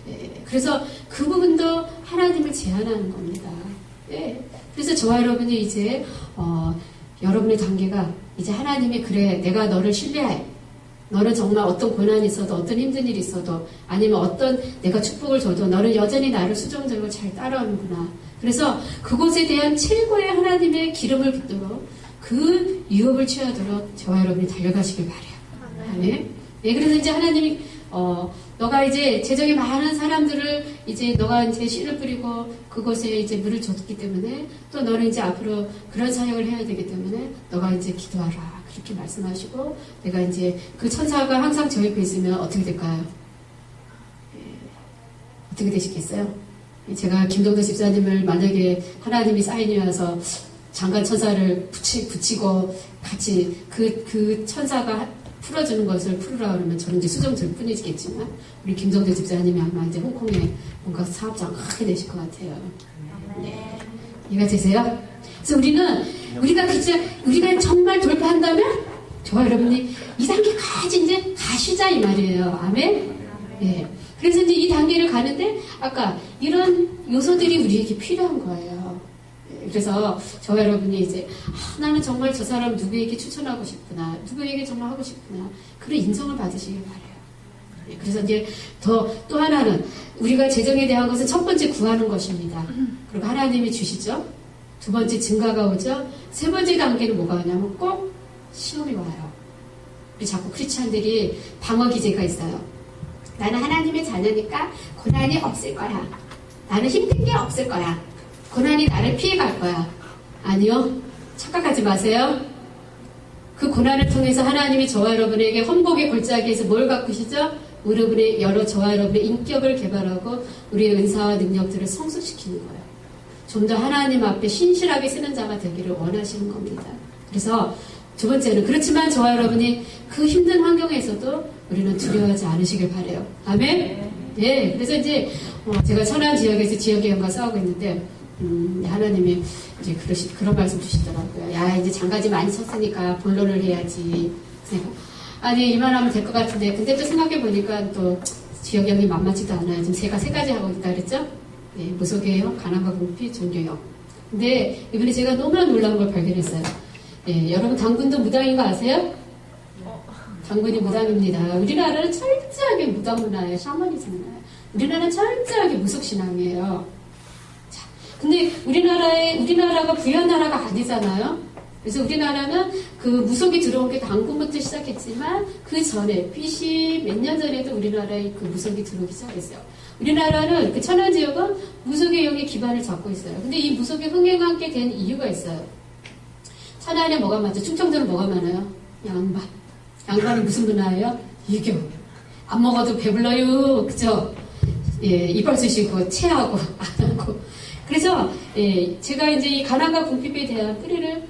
A: 예, 그래서 그 부분도 하나님을 제한하는 겁니다. 예, 그래서 저와 여러분이 이제 여러분의 단계가 이제 하나님이 그래 내가 너를 신뢰해. 너는 정말 어떤 고난이 있어도 어떤 힘든 일이 있어도 아니면 어떤 내가 축복을 줘도 너는 여전히 나를 수종적으로 잘 따라오는구나. 그래서 그곳에 대한 최고의 하나님의 기름을 붓도록 그 유업을 취하도록 저와 여러분이 달려가시길 바래요. 아멘. 네, 그래서 이제 하나님이 너가 이제 재정이 많은 사람들을 이제 너가 이제 씨를 뿌리고 그곳에 이제 물을 줬기 때문에 또 너는 이제 앞으로 그런 사역을 해야 되기 때문에 너가 이제 기도하라. 그렇게 말씀하시고 내가 이제 그 천사가 항상 저 옆에 있으면 어떻게 될까요? 어떻게 되시겠어요? 제가 김동도 집사님을 만약에 하나님이 사인이 와서 장관 천사를 붙이고 같이 그 천사가 풀어주는 것을 풀으라 그러면 저는 이제 수정될 뿐이겠지만 우리 김동도 집사님이 아마 이제 홍콩에 뭔가 사업장 크게 되실 것 같아요. 네. 이해가 되세요? 그래서 우리가 정말 돌파한다면 저와 여러분이 이 단계까지 이제 가시자 이 말이에요. 아멘? 예. 그래서 이제 이 단계를 가는데 아까 이런 요소들이 우리에게 필요한 거예요. 예. 그래서 저와 여러분이 이제 나는 정말 저 사람 누구에게 추천하고 싶구나. 누구에게 정말 하고 싶구나. 그런 인정을 받으시길 바래요. 예. 그래서 이제 또 하나는 우리가 재정에 대한 것은 첫 번째 구하는 것입니다. 그리고 하나님이 주시죠. 두 번째 증가가 오죠. 세 번째 단계는 뭐가 오냐면 꼭 시험이 와요. 우리 자꾸 크리스찬들이 방어 기제가 있어요. 나는 하나님의 자녀니까 고난이 없을 거야. 나는 힘든 게 없을 거야. 고난이 나를 피해갈 거야. 아니요. 착각하지 마세요. 그 고난을 통해서 하나님이 저와 여러분에게 헌복의 골짜기에서 뭘 바꾸시죠? 여러분의 저와 여러분의 인격을 개발하고 우리의 은사와 능력들을 성숙시키는 거예요. 좀 더 하나님 앞에 신실하게 쓰는 자가 되기를 원하시는 겁니다. 그래서 두 번째는 그렇지만 저와 여러분이 그 힘든 환경에서도 우리는 두려워하지 않으시길 바래요. 아멘? 네. 그래서 이제 제가 천안 지역에서 지역의원과 싸우고 있는데 하나님이 이제 그런 말씀 주시더라고요. 야 이제 장가지 많이 쳤으니까 본론을 해야지. 아니 이만하면 될 것 같은데 근데 또 생각해 보니까 또 지역의원이 만만치도 않아요. 지금 제가 세 가지 하고 있다 그랬죠? 네, 무소개역, 가난과 궁핍, 종교역. 근데 이번에 제가 너무나 놀라운 걸 발견했어요. 네, 여러분 당군도 무당인 거 아세요? 당군이 무당입니다. 우리나라는 철저하게 무당 문화예요. 샤머니즘 문화예요. 우리나라는 철저하게 무속신앙이에요. 자, 근데 우리나라가 부유한 나라가 아니잖아요. 그래서 우리나라는 그 무속이 들어온 게 당군부터 시작했지만 그 전에 BC 몇 년 전에도 우리나라에 그 무속이 들어오기 시작했어요. 우리나라는 그 천안 지역은 무속의 영의 기반을 잡고 있어요. 근데 이 무속이 흥행하게 된 이유가 있어요. 천안에 뭐가 많죠? 충청도는 뭐가 많아요? 양반. 양반이 무슨 문화예요? 유교. 안 먹어도 배불러요. 그죠? 예, 이빨 쑤시고 체하고 안 하고. 그래서 제가 이제 이 가난과 궁핍에 대한 뿌리를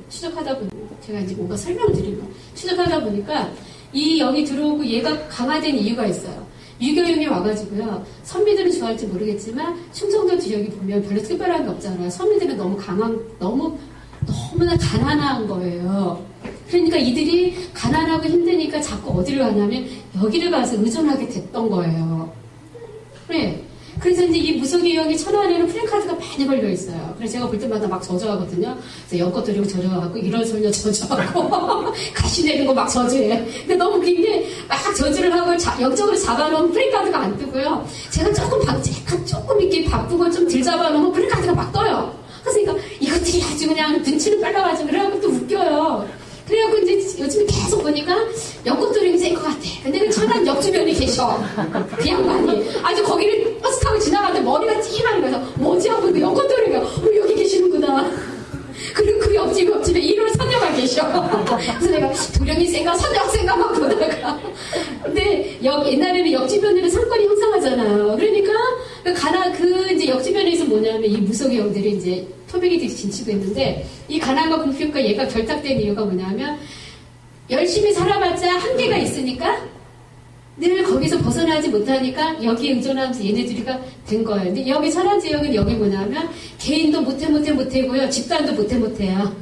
A: 추적하다 보니까 제가 이제 뭔가 설명을 드리고 추적하다 보니까 이 영이 들어오고 얘가 강화된 이유가 있어요. 유교용이 와가지고요. 선비들은 좋아할지 모르겠지만 충청도 지역이 보면 별로 특별한 게 없잖아요. 선비들은 너무나 가난한 거예요. 그러니까 이들이 가난하고 힘드니까 자꾸 어디를 가냐면 여기를 가서 의존하게 됐던 거예요. 그래. 그래서 이제 이 무속의 영이 천안에는 프랭카드가 많이 걸려 있어요. 그래서 제가 볼 때마다 막 저주하거든요. 그래서 연꽃 드리고 저주하고 일월솔녀 저주하고 가시 내린 거 막 저주해. 근데 너무 웃긴 게 막 저주를 하고 영적으로 잡아놓으면 프랭카드가 안 뜨고요. 제가 조금 이렇게 바쁘고 좀 덜 잡아놓으면 프랭카드가 막 떠요. 그러니까 이것들이 아주 그냥 눈치는 빨라가지고 그래갖고 또 웃겨요. 그래갖고 이제 요즘에 계속 보니까 연꽃도령이 센 것 같아. 근데 그 천안 역 주변에 계셔. 그 양반이. 아주 거기를 버스 타고 지나가는데 머리가 찡하는 거여서 뭐지 하고 그 연꽃도령이 여기 계시는구나. 그리고 그 옆집에 1월 선녀가 계셔. 그래서 내가 도령이 센가 선녀가 센가 막 보다가. 근데 옛날에는 역 주변에는 상권이 형성하잖아요. 그러니까 이제 역 주변에서 뭐냐면 이 무속의 영들이 이제 토백이들이 진치고 있는데 이 가난과 궁핍과 얘가 결탁된 이유가 뭐냐면 열심히 살아봤자 한계가 있으니까 늘 거기서 벗어나지 못하니까 여기에 의존하면서 얘네들이가 된 거예요. 근데 여기 천안지역은 여기 뭐냐면 개인도 못해고요. 집단도 못해요.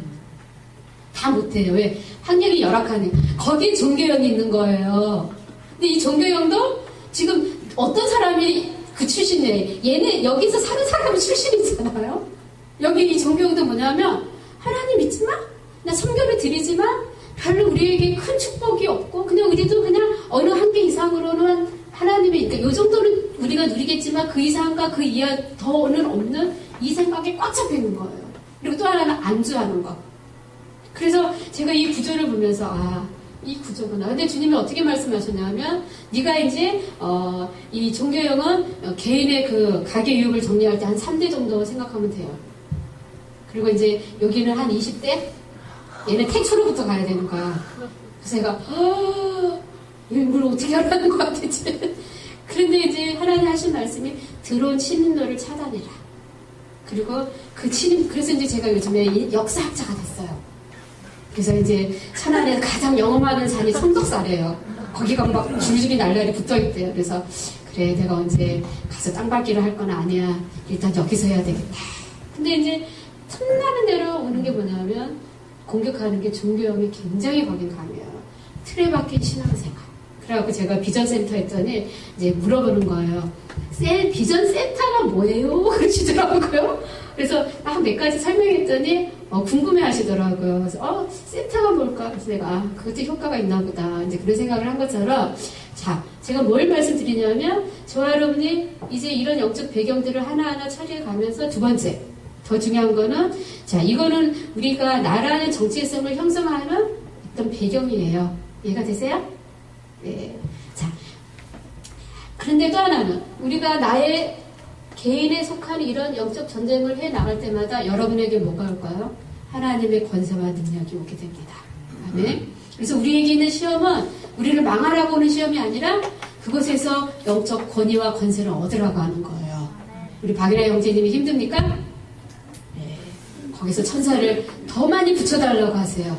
A: 다 못해요. 왜? 환경이 열악하네. 거기 종교형이 있는 거예요. 근데 이 종교형도 지금 어떤 사람이 그 출신이에요. 얘는 여기서 사는 사람이 출신이잖아요. 여기 이 종교형도 뭐냐면 하나님 믿지 마? 나 성교를 드리지만 별로 우리에게 큰 축복이 없고 그냥 우리도 그냥 어느 한계 이상으로는 하나님의 그러니까 요 정도는 우리가 누리겠지만 그 이상과 그 이하 더는 없는 이 생각에 꽉 잡혀 있는 거예요. 그리고 또 하나는 안주하는 거. 그래서 제가 이 구조를 보면서 이 구조구나. 근데 주님이 어떻게 말씀하셨냐면 네가 이제 이 종교형은 개인의 그 가계 유혹을 정리할 때 한 3대 정도 생각하면 돼요. 그리고 이제 여기는 한 20대? 얘는 태초로부터 가야 되는 거야. 그래서 제가 이걸 어떻게 하라는 거야 대체. 그런데 이제 하나님 하신 말씀이 들어온 침입로를 차단해라. 그리고 그 그래서 이제 제가 요즘에 역사학자가 됐어요. 그래서 이제 천안에 가장 영험하는 산이 성덕사래요. 거기가 막 줄줄이 날라리 붙어있대요. 그래서 그래 내가 언제 가서 땅밟기를 할 건 아니야. 일단 여기서 해야 되겠다. 근데 이제 틈나는 대로 오는 게 뭐냐면 공격하는 게 종교형이 굉장히 거긴 강해요. 틀에 박힌 신앙생활. 그래갖고 제가 비전센터 했더니 이제 물어보는 거예요. 비전센터가 뭐예요? 그러시더라고요. 그래서 한 몇 가지 설명했더니 궁금해 하시더라고요. 그래서 센터가 뭘까? 그래서 내가 그것도 효과가 있나 보다. 이제 그런 생각을 한 것처럼 자, 제가 뭘 말씀드리냐면 저와 여러분이 이제 이런 영적 배경들을 하나하나 처리해 가면서 두 번째 더 중요한 거는 자 이거는 우리가 나라는 정체성을 형성하는 어떤 배경이에요. 이해가 되세요? 네. 자 그런데 또 하나는 우리가 나의 개인에 속한 이런 영적 전쟁을 해 나갈 때마다 여러분에게 뭐가 올까요? 하나님의 권세와 능력이 오게 됩니다. 아멘. 그래서 우리에게 있는 시험은 우리를 망하라고 오는 시험이 아니라 그곳에서 영적 권위와 권세를 얻으라고 하는 거예요. 우리 박일아 형제님이 힘듭니까? 네. 거기서 천사를 더 많이 붙여달라고 하세요.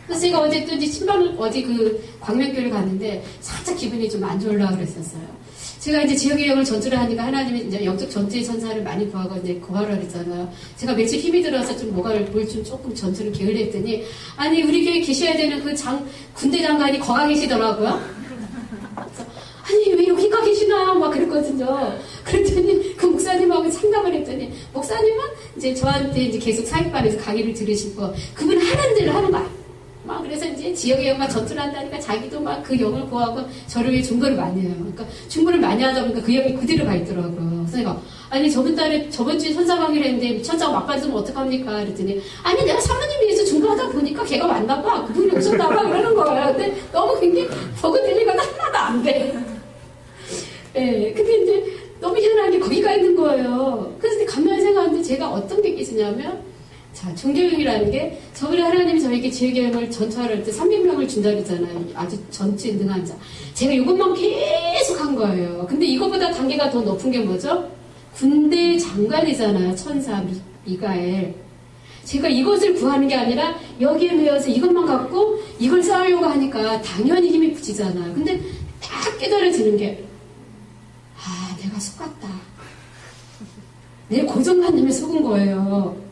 A: 그래서 제가 어제 또 이제 어디 그 광명교회를 갔는데 살짝 기분이 좀 안 좋으려고 그랬었어요. 제가 이제 지역의 영을 전투를 하니까 하나님이 이제 영적 전투의 천사를 많이 구하고 이제 구하라 그랬잖아요. 제가 며칠 힘이 들어서 좀 뭘 좀 조금 전투를 게을리했더니 아니 우리 교회 계셔야 되는 그 군대 장관이 거가 계시더라고요. 그래서 아니 왜 여기가 계시나 막 그랬거든요. 그랬더니 그 목사님하고 상담을 했더니 목사님은 이제 저한테 이제 계속 사역반에서 강의를 들으시고 그분은 하는 대로 하는 거야. 막 그래서 이제 지역의 영과 전투를 한다니까 자기도 막 그 영을 구하고 저를 위해 중보를 많이 해요. 그러니까 중보를 많이 하다 보니까 그 영이 그대로 가 있더라고요. 그래서 내가 아니 저번 주에 천사 강의를 했는데 천사가 막 빠지면 어떡합니까? 그랬더니 아니 내가 사모님 위해서 중보하다 보니까 걔가 왔나 봐. 그분이 오셨나 봐. 그러는 거예요. 근데 너무 굉장히 보고 들리거나 하나도 안 돼. 예, 근데 이제 너무 희한하게 거기가 있는 거예요. 그래서 가만히 생각하는데 제가 어떤 게 있으냐면 자, 종교형이라는 게 저번에 하나님이 저에게 지혜교형을 전투하러 할 때 300명을 준다 그랬잖아요. 아주 전투에 능한 자. 제가 이것만 계속 한 거예요. 근데 이거보다 단계가 더 높은 게 뭐죠? 군대 장관이잖아요. 천사 미가엘. 제가 이것을 구하는 게 아니라 여기에 매여서 이것만 갖고 이걸 쌓으려고 하니까 당연히 힘이 붙이잖아요. 근데 딱 깨달아지는 게 내가 속았다. 내 고정관념에 속은 거예요.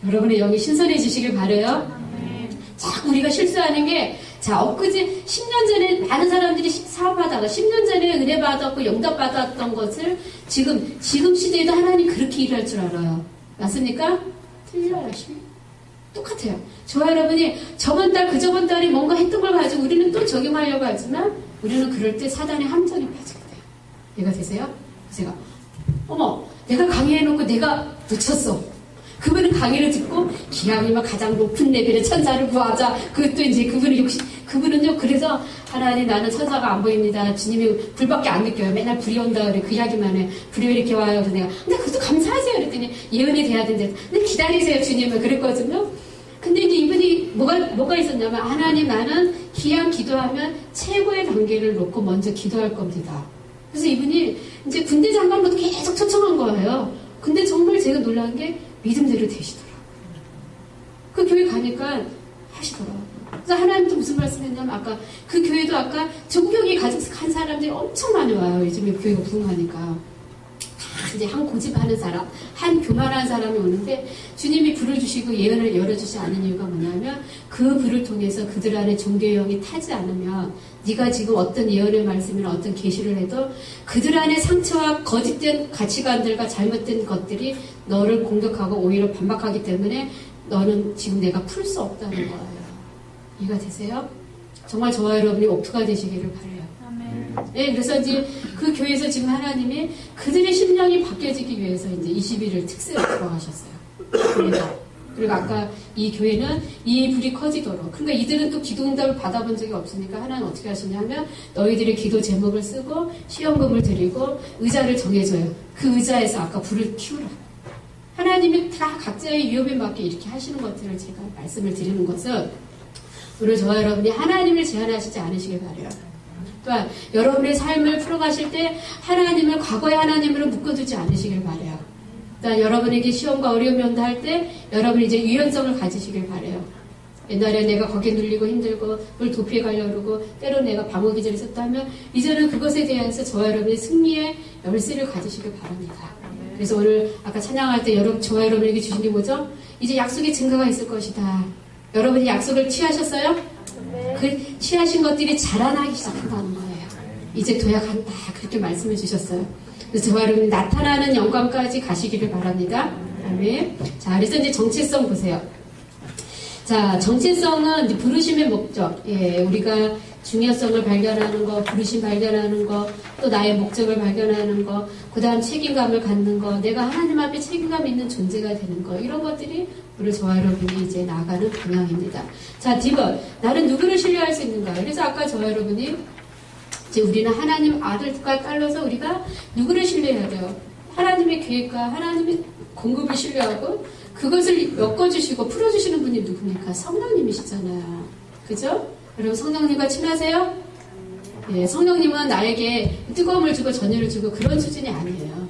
A: 여러분의 영이 신선해지시길 바라요. 자꾸 우리가 실수하는 게 자 엊그제 10년 전에 많은 사람들이 사업하다가 10년 전에 은혜 받았고 영답 받았던 것을 지금 시대에도 하나님 그렇게 일할 줄 알아요. 맞습니까? 틀려요. 똑같아요. 저와 여러분이 저번 달 그저번 달에 뭔가 했던 걸 가지고 우리는 또 적용하려고 하지만 우리는 그럴 때 사단의 함정에 빠지게 돼요. 이해가 되세요? 제가 내가 강의해놓고 내가 놓쳤어. 그분은 강의를 듣고 기왕이면 가장 높은 레벨의 천사를 구하자. 그것도 이제 그분은요 그래서 하나님 나는 천사가 안 보입니다. 주님이 불밖에 안 느껴요. 맨날 불이 온다 그래. 그 이야기만 해. 불이 왜 이렇게 와요? 그래서 내가 근데 그것도 감사하세요. 그랬더니 예언이 돼야 된대. 근데 기다리세요 주님을 그랬거든요. 근데 이제 이분이 뭐가 있었냐면 하나님 나는 기왕 기도하면 최고의 단계를 놓고 먼저 기도할 겁니다. 그래서 이분이 이제 군대 장관부터 계속 초청한 거예요. 근데 정말 제가 놀란 게 믿음대로 되시더라고요. 그 교회 가니까 하시더라고요. 그래서 하나님도 무슨 말씀했냐면 아까 그 교회도 아까 종교에 가득한 사람들이 엄청 많이 와요. 요즘에 교회가 부흥하니까. 이제 한 고집하는 사람, 한 교만한 사람이 오는데 주님이 불을 주시고 예언을 열어주지 않은 이유가 뭐냐면 그 불을 통해서 그들 안에 종교의 영이 타지 않으면 네가 지금 어떤 예언의 말씀이나 어떤 계시를 해도 그들 안에 상처와 거짓된 가치관들과 잘못된 것들이 너를 공격하고 오히려 반박하기 때문에 너는 지금 내가 풀 수 없다는 거예요. 이해가 되세요? 정말 저와 여러분이 옥토가 되시기를 바라요. 네, 그래서 이제 그 교회에서 지금 하나님이 그들의 심령이 바뀌어지기 위해서 이제 21일 특세를 들어가셨어요. 그리고 아까 이 교회는 이 불이 커지도록. 그러니까 이들은 또 기도 응답을 받아본 적이 없으니까 하나는 어떻게 하시냐면 너희들의 기도 제목을 쓰고 시험금을 드리고 의자를 정해줘요. 그 의자에서 아까 불을 키우라. 하나님이 다 각자의 위험에 맞게 이렇게 하시는 것들을 제가 말씀을 드리는 것은 오늘 저와 여러분이 하나님을 제한하시지 않으시길 바라요. 또한 여러분의 삶을 풀어가실 때 하나님을 과거의 하나님으로 묶어두지 않으시길 바라요. 또한 여러분에게 시험과 어려움이 온다 할 때 여러분이 이제 유연성을 가지시길 바라요. 옛날에 내가 거기에 눌리고 힘들고 물 도피해 가려고 그러고 때로 내가 방어기절이 있었다면 이제는 그것에 대해서 저와 여러분의 승리의 열쇠를 가지시길 바랍니다. 그래서 오늘 아까 찬양할 때 저와 여러분에게 주신 게 뭐죠? 이제 약속의 증거가 있을 것이다. 여러분이 약속을 취하셨어요? 그 취하신 것들이 자라나기 시작한다는 거예요. 이제 도약한다. 그렇게 말씀해 주셨어요. 그래서 저와 여러분이 나타나는 영광까지 가시기를 바랍니다. 아멘. 자, 그래서 이제 정체성 보세요. 자, 정체성은 이제 부르심의 목적. 예, 우리가 중요성을 발견하는 거, 부르심 발견하는 거, 또 나의 목적을 발견하는 거, 그 다음 책임감을 갖는 거, 내가 하나님 앞에 책임감 있는 존재가 되는 거, 이런 것들이 우리 저와 여러분이 이제 나아가는 방향입니다. 자, D번. 나는 누구를 신뢰할 수 있는가? 그래서 아까 저와 여러분이 이제 우리는 하나님 아들과 딸로서 우리가 누구를 신뢰해야 돼요? 하나님의 계획과 하나님의 공급을 신뢰하고 그것을 엮어주시고 풀어주시는 분이 누굽니까? 성령님이시잖아요. 그죠? 여러분 성령님과 친하세요? 예, 성령님은 나에게 뜨거움을 주고 전율을 주고 그런 수준이 아니에요.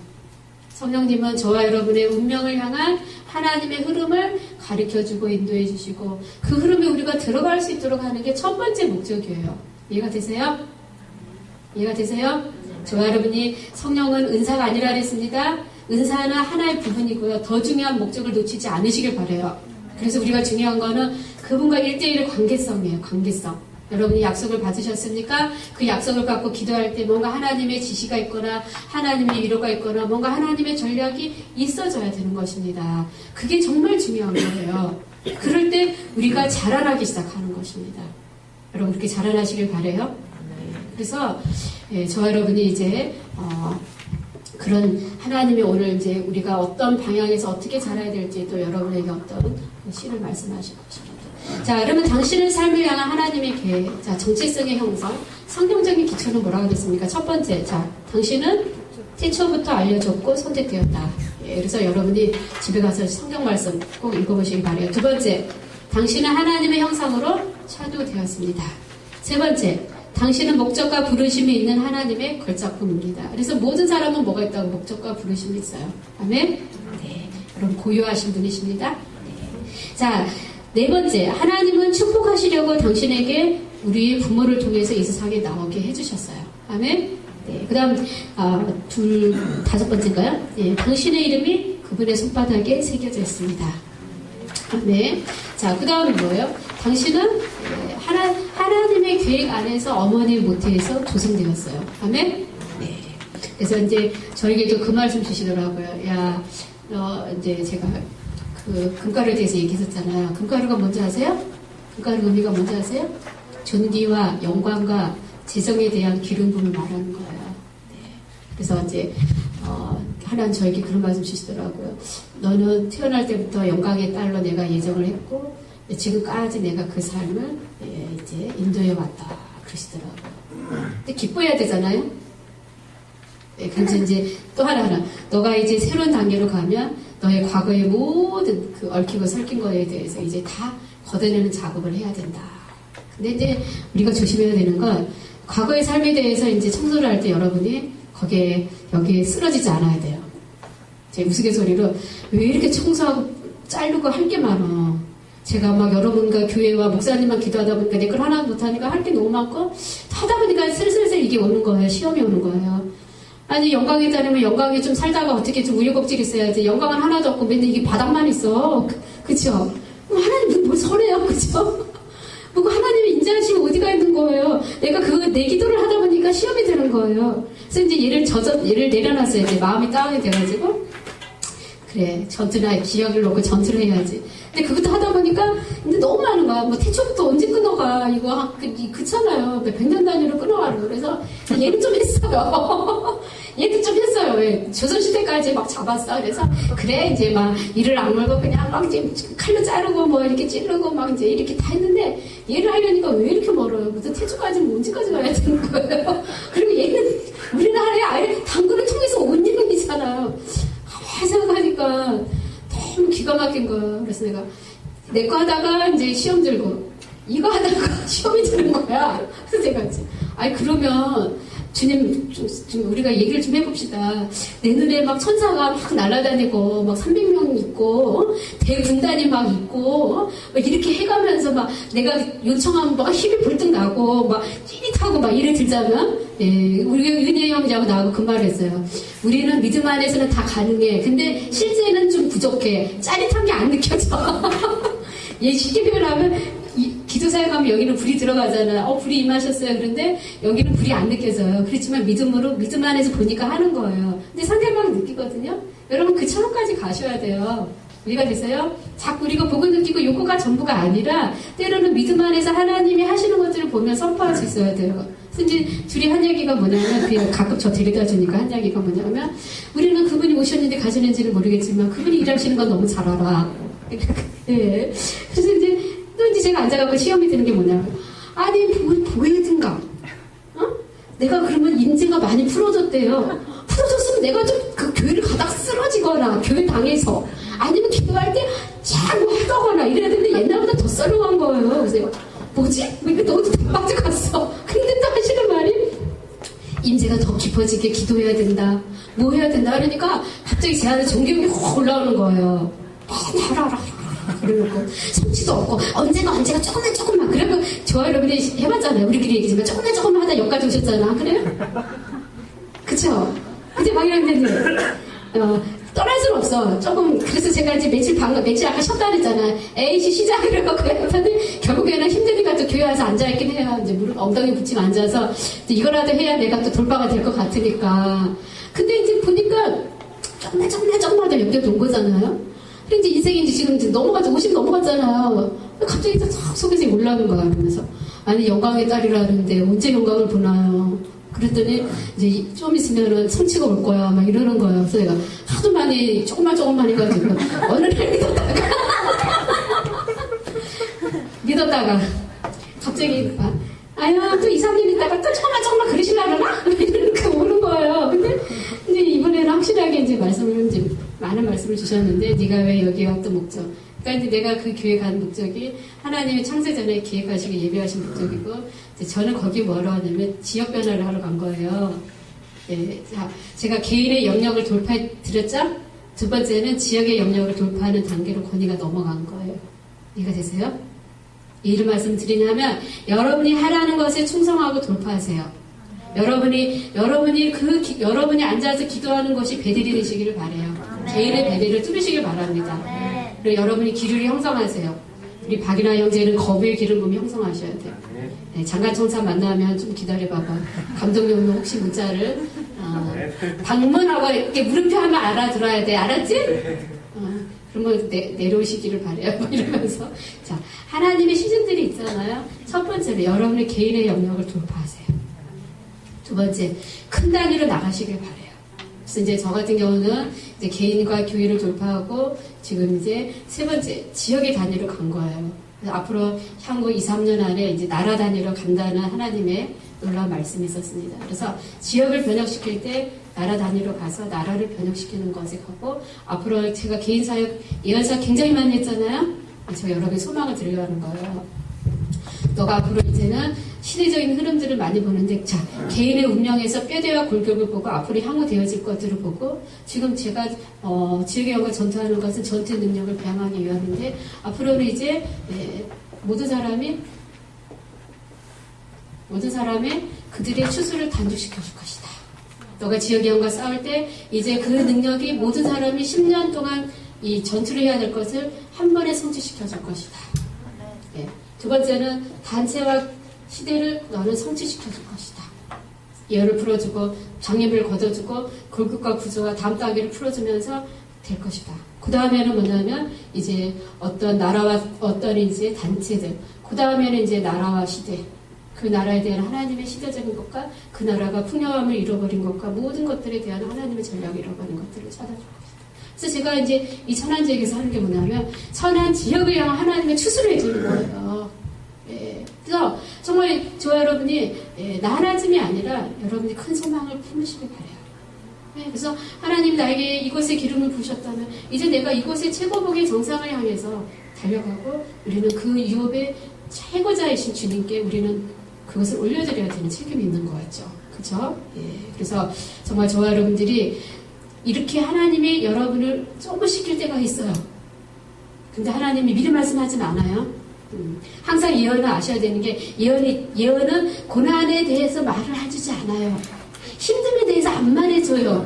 A: 성령님은 저와 여러분의 운명을 향한 하나님의 흐름을 가르쳐주고 인도해주시고 그 흐름에 우리가 들어갈 수 있도록 하는 게 첫 번째 목적이에요. 이해가 되세요? 이해가 되세요? 저와 여러분이 성령은 은사가 아니라 그랬습니다. 은사는 하나의 부분이고요. 더 중요한 목적을 놓치지 않으시길 바라요. 그래서 우리가 중요한 거는 그분과 1대1의 관계성이에요. 관계성. 여러분이 약속을 받으셨습니까? 그 약속을 갖고 기도할 때 뭔가 하나님의 지시가 있거나 하나님의 위로가 있거나 뭔가 하나님의 전략이 있어져야 되는 것입니다. 그게 정말 중요한 거예요. 그럴 때 우리가 자라나기 시작하는 것입니다. 여러분 그렇게 자라나시길 바라요. 그래서 예, 저와 여러분이 이제 그런 하나님이 오늘 이제 우리가 어떤 방향에서 어떻게 자라야 될지 또 여러분에게 어떤 시를 말씀하실 것입니다. 자, 그러면 당신의 삶을 향한 하나님의 계획. 자, 정체성의 형성. 성경적인 기초는 뭐라고 그랬습니까? 첫 번째, 자, 당신은 태초부터 알려졌고 선택되었다. 예, 그래서 여러분이 집에 가서 성경 말씀 꼭 읽어보시기 바라요. 두 번째, 당신은 하나님의 형상으로 창조되었습니다. 세 번째, 당신은 목적과 부르심이 있는 하나님의 걸작품입니다. 그래서 모든 사람은 뭐가 있다고 목적과 부르심이 있어요. 아멘? 네, 여러분 고요하신 분이십니다. 네. 자, 네 번째, 하나님은 축복하시려고 당신에게 우리 부모를 통해서 이 세상에 나오게 해주셨어요. 아멘? 네, 그 다음, 다섯 번째인가요? 네, 당신의 이름이 그분의 손바닥에 새겨져 있습니다. 네. 자, 그 다음은 뭐예요? 당신은 하나님의 계획 안에서 어머니의 모태에서 조성되었어요. 아멘? 네. 그래서 이제 저에게도 그 말씀 주시더라고요. 야, 너 이제 제가 그 금가루에 대해서 얘기했었잖아요. 금가루가 뭔지 아세요? 금가루 의미가 뭔지 아세요? 존귀와 영광과 재정에 대한 기름 부음을 말하는 거예요. 네. 그래서 이제 하나님 저에게 그런 말씀 주시더라고요. 너는 태어날 때부터 영광의 딸로 내가 예정을 했고 지금까지 내가 그 삶을 이제 인도해 왔다 그러시더라고요. 근데 기뻐해야 되잖아요. 네, 그래서 이제 또 하나 너가 이제 새로운 단계로 가면 너의 과거의 모든 그 얽히고 설킨 거에 대해서 이제 다 걷어내는 작업을 해야 된다. 근데 이제 우리가 조심해야 되는 건 과거의 삶에 대해서 이제 청소를 할 때 여러분이 여기에 쓰러지지 않아야 돼요. 제 우스갯소리로 왜 이렇게 청소하고 자르고 할 게 많아. 제가 막 여러분과 교회와 목사님만 기도하다 보니까 내 걸 하나도 못하니까 할 게 너무 많고 하다 보니까 슬슬 이게 오는 거예요. 시험이 오는 거예요. 아니 영광의 자리면 영광에 좀 살다가 어떻게 좀 우여곡절이 있어야지. 영광은 하나도 없고 맨날 이게 바닥만 있어. 그쵸? 하나님 뭘 설해요. 그쵸? 뭐고 하나님이 인자하시면 어디가 있는 거예요. 내가 내 기도를 하다 보니까 시험이 되는 거예요. 그래서 이제 얘를 내려놨어요. 이제 마음이 다운이 돼가지고 그래 전투나 기억을 놓고 전투를 해야지. 근데 그것도 하다 보니까 이제 너무 많은 거야. 뭐 태초부터 언제 끊어가 이거 그렇잖아요. 100년 단위로 끊어가는 거. 그래서 얘는 좀 했어요. 얘도 좀 했어요. 왜 조선시대까지 막 잡았어. 그래서 그래 이제 막 이를 악물고 그냥 막 이제 칼로 자르고 뭐 이렇게 찌르고 막 이제 이렇게 다 했는데 얘를 하려니까 왜 이렇게 멀어요. 무슨 태초까지 언제까지 가야 되는 거예요. 그리고 얘는 우리나라에 아예 당근을 통해서 온 이름이잖아요. 생각하니까 너무 기가 막힌 거야. 그래서 내 거 하다가 이제 시험 들고 이거 하다가 시험이 드는 거야. 그래서 제가 이제 아니 그러면 주님 좀 우리가 얘기를 좀 해봅시다. 내 눈에 막 천사가 막 날아다니고 막 300명 있고 대군단이 막 있고 막 이렇게 해가면서 막 내가 요청하면 막 힘이 불뚝 나고 막 찌릿하고 막 이래 들자면 우리 은혜 형제하고 나하고 그 말을 했어요. 우리는 믿음 안에서는 다 가능해. 근데 실제는 좀 부족해. 짜릿한 게 안 느껴져. 얘 쉽게 표현하면 기도 사역하면 여기는 불이 들어가잖아. 불이 임하셨어요. 그런데 여기는 불이 안 느껴져요. 그렇지만 믿음 안에서 보니까 하는 거예요. 근데 상대방이 느끼거든요. 여러분 그 차원까지 가셔야 돼요. 이해가 되세요? 자꾸 우리가 보고 느끼고 요거가 전부가 아니라 때로는 믿음 안에서 하나님이 하시는 것들을 보면 선포할 수 있어야 돼요. 그래서 이제 둘이 한 얘기가 뭐냐면 그냥 가끔 저 데려다 주니까 한 얘기가 뭐냐면 우리는 그분이 오셨는데 가시는지는 모르겠지만 그분이 일하시는 건 너무 잘 알아. 네. 그래서 또 이제 제가 앉아갖고 시험이 드는 게 뭐냐면 아니 보이든가 내가 그러면 인지가 많이 풀어졌대요. 풀어졌으면 내가 좀 그 교회를 가다 쓰러지거나 교회 방에서 아니면 기도할 때 자꾸 하거나 이래야 되는데 옛날보다 더 썰렁한 거예요. 그래서 뭐지? 왜 너도 빠져 갔어? 근데 또 하시는 말이 임재가 더 깊어지게 기도해야 된다. 뭐 해야 된다. 그러니까 갑자기 제 안에 존경이 확 올라오는 거예요. 하라. 그러고 성취도 없고 언제가 조금만 그래도 저와 여러분이 해봤잖아요. 우리끼리 얘기지만 조금만 하다 여기까지 오셨잖아. 그래요? 그쵸? 근데 막 이랬는데 떠날 수는 없어. 조금 그래서 제가 이제 며칠 아까 쉬었다 그랬잖아. A씨 시작을 해갖고 했더니 결국에는 힘드니까 또 교회 와서 앉아있긴 해요. 이제 무릎 엉덩이 붙이고 앉아서 이거라도 해야 내가 또 돌파가 될 것 같으니까. 근데 이제 보니까 조금만 더 연결 온 거잖아요. 근데 이제 인생이 지금 50 넘어갔잖아요. 갑자기 딱 속에서 올라오는 거야. 그러면서 아니 영광의 딸이라는데 언제 영광을 보나요? 그랬더니 이제 좀 있으면은 성취가 올 거야. 막 이러는 거예요. 그래서 내가 하도 많이 조금만 해가지고 어느 날 믿었다가 갑자기 아유 또 2, 3년 있다가 또 조금만 그러시려나? 이렇게 오는 거예요. 근데 이제 이번에는 확실하게 이제 많은 말씀을 주셨는데 네가 왜 여기 왔던 목적. 그러니까 이제 내가 그 교회 간 목적이 하나님이 창세전에 계획하시고 예비하신 목적이고 이제 저는 거기 뭐로 하냐면 지역 변화를 하러 간 거예요. 네, 자, 제가 개인의 영역을 돌파해 드렸죠? 두 번째는 지역의 영역을 돌파하는 단계로 권위가 넘어간 거예요. 이해가 되세요? 이런 말씀 드리냐면 여러분이 하라는 것에 충성하고 돌파하세요. 여러분이 앉아서 기도하는 것이 베델이 되시기를 바라요. 개인의 베델을 뚫으시길 바랍니다. 그리고 여러분이 기류를 형성하세요. 우리 박이나 형제는 거부의 기름 부으면 형성하셔야 돼요. 네, 장관청사 만나면 좀 기다려봐봐. 감독님은 혹시 문자를 방문하고 이렇게 물음표 하면 알아들어야 돼. 알았지? 그러면 내려오시기를 바래요. 뭐 이러면서 자 하나님의 시즌들이 있잖아요. 첫 번째는 여러분의 개인의 영역을 돌파하세요. 두 번째 큰 단위로 나가시길 바래요. 그래서 이제 저 같은 경우는 이제 개인과 교회를 돌파하고 지금 이제 세 번째 지역의 단위로 간 거예요. 그래서 앞으로 향후 2, 3년 안에 이제 나라 단위로 간다는 하나님의 놀라운 말씀이 있었습니다. 그래서 지역을 변혁시킬 때 나라 단위로 가서 나라를 변혁시키는 것에 가고 앞으로 제가 개인 사역 예언사 굉장히 많이 했잖아요. 제가 여러분의 소망을 드리려는 거예요. 너가 앞으로 이제는 시대적인 흐름들을 많이 보는데, 자, 개인의 운명에서 뼈대와 골격을 보고 앞으로 향후 되어질 것들을 보고, 지금 제가 지역의 영과 전투하는 것은 전투 능력을 배양하기 위함인데, 앞으로는 이제 모든 사람이 그들의 추수를 단축시켜 줄 것이다. 너가 지역의 영과 싸울 때 이제 그 능력이 모든 사람이 10년 동안 이 전투를 해야 될 것을 한 번에 성취시켜 줄 것이다. 네. 두 번째는 단체와 시대를 너는 성취시켜 줄 것이다. 예언을 풀어주고 장애물을 걷어주고 골격과 구조와 다음 단계를 풀어주면서 될 것이다. 그 다음에는 뭐냐면 이제 어떤 나라와 어떤 이제 단체들, 그 다음에는 이제 나라와 시대, 그 나라에 대한 하나님의 시대적인 것과 그 나라가 풍요함을 잃어버린 것과 모든 것들에 대한 하나님의 전략을 잃어버린 것들을 찾아줄 것이다. 그래서 제가 이제 이 천안 지역에서 하는 게 뭐냐면 천안 지역을 향한 하나님의 추수를 해주는 거예요. 그래서 정말 저와 여러분이 나라짐이 아니라 여러분이 큰 소망을 품으시길 바래요. 그래서 하나님 나에게 이곳에 기름을 부으셨다면 이제 내가 이곳의 최고봉의 정상을 향해서 달려가고 우리는 그 유업의 최고자이신 주님께 우리는 그것을 올려드려야 되는 책임이 있는 거였죠. 그렇죠? 그래서 정말 저와 여러분들이 이렇게 하나님이 여러분을 조금시킬 때가 있어요. 근데 하나님이 미리 말씀하진 않아요. 항상 예언을 아셔야 되는 게 예언은 고난에 대해서 말을 해주지 않아요. 힘듦에 대해서 안 말해줘요.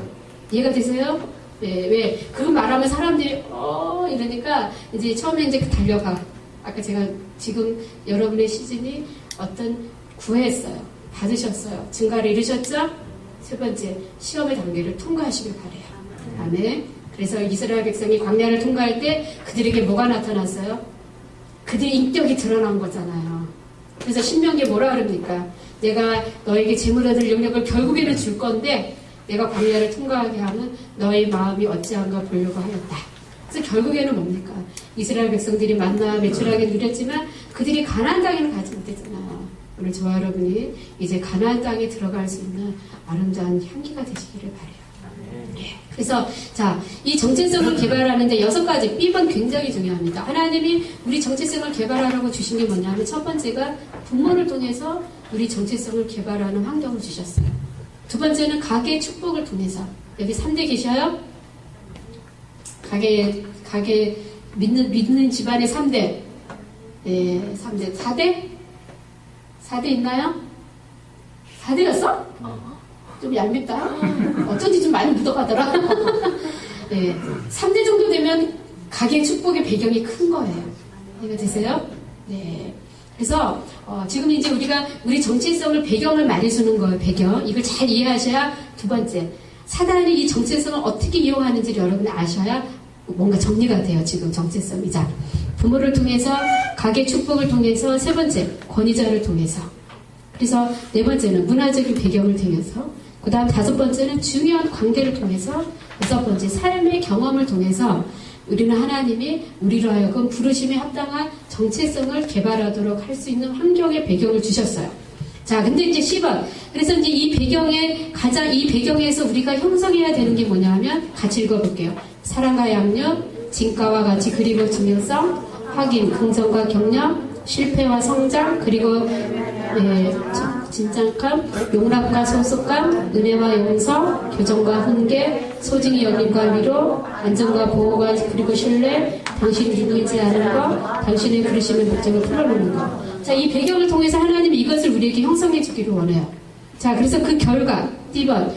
A: 이해가 되세요? 왜? 그거 말하면 사람들이 이러니까 이제 처음에 이제 달려가. 아까 제가 지금 여러분의 시즌이 어떤 구했어요. 받으셨어요. 증가를 이루셨죠? 세 번째, 시험의 단계를 통과하시길 바래요. 아멘. 그래서 이스라엘 백성이 광야를 통과할 때 그들에게 뭐가 나타났어요? 그들의 인격이 드러난 거잖아요. 그래서 신명기에 뭐라 그럽니까? 내가 너에게 재물 얻을 영역을 결국에는 줄 건데 내가 광야를 통과하게 하면 너의 마음이 어찌한가 보려고 하였다. 그래서 결국에는 뭡니까? 이스라엘 백성들이 만나 매출하게 누렸지만 그들이 가나안 땅에는 가지 못했잖아요. 오늘 저와 여러분이 이제 가나안 땅에 들어갈 수 있는 아름다운 향기가 되시기를 바래요. 그래서 자, 이 정체성을 개발하는데 6가지 B번 굉장히 중요합니다. 하나님이 우리 정체성을 개발하라고 주신 게 뭐냐면 첫 번째가 부모를 통해서 우리 정체성을 개발하는 환경을 주셨어요. 두 번째는 가게의 축복을 통해서 여기 3대 계셔요? 가게 믿는 집안의 3대. 네, 3대. 4대? 4대 있나요? 4대였어? 좀 얄밉다. 어쩐지 좀 많이 묻어가더라. 네, 3대 정도 되면 가게의 축복의 배경이 큰 거예요. 이해가 되세요? 네. 그래서 지금 이제 우리가 우리 정체성을 배경을 말해주는 거예요. 배경. 이걸 잘 이해하셔야 두 번째. 사단이 이 정체성을 어떻게 이용하는지를 여러분이 아셔야 뭔가 정리가 돼요. 지금 정체성이. 자, 부모를 통해서 가게 축복을 통해서 세 번째 권위자를 통해서 그래서 네 번째는 문화적인 배경을 통해서 그 다음 다섯 번째는 중요한 관계를 통해서 여섯 번째 삶의 경험을 통해서 우리는 하나님이 우리로 하여금 부르심에 합당한 정체성을 개발하도록 할 수 있는 환경의 배경을 주셨어요. 자, 근데 이제 10번. 그래서 이제 이 배경에서 우리가 형성해야 되는 게 뭐냐 하면 같이 읽어볼게요. 사랑과 양육, 진가와 가치, 그리고 증명성, 확인, 긍정과 격려, 실패와 성장, 그리고 진정감, 용납과 소속감, 은혜와 용서, 교정과 훈계, 소중히 여김과 위로, 안정과 보호가 그리고 신뢰, 당신이 누구인지 아는 것, 당신의 부르심의 목적을 풀어놓는 것. 자, 이 배경을 통해서 하나님이 이것을 우리에게 형성해 주기를 원해요. 자, 그래서 그 결과, 2번,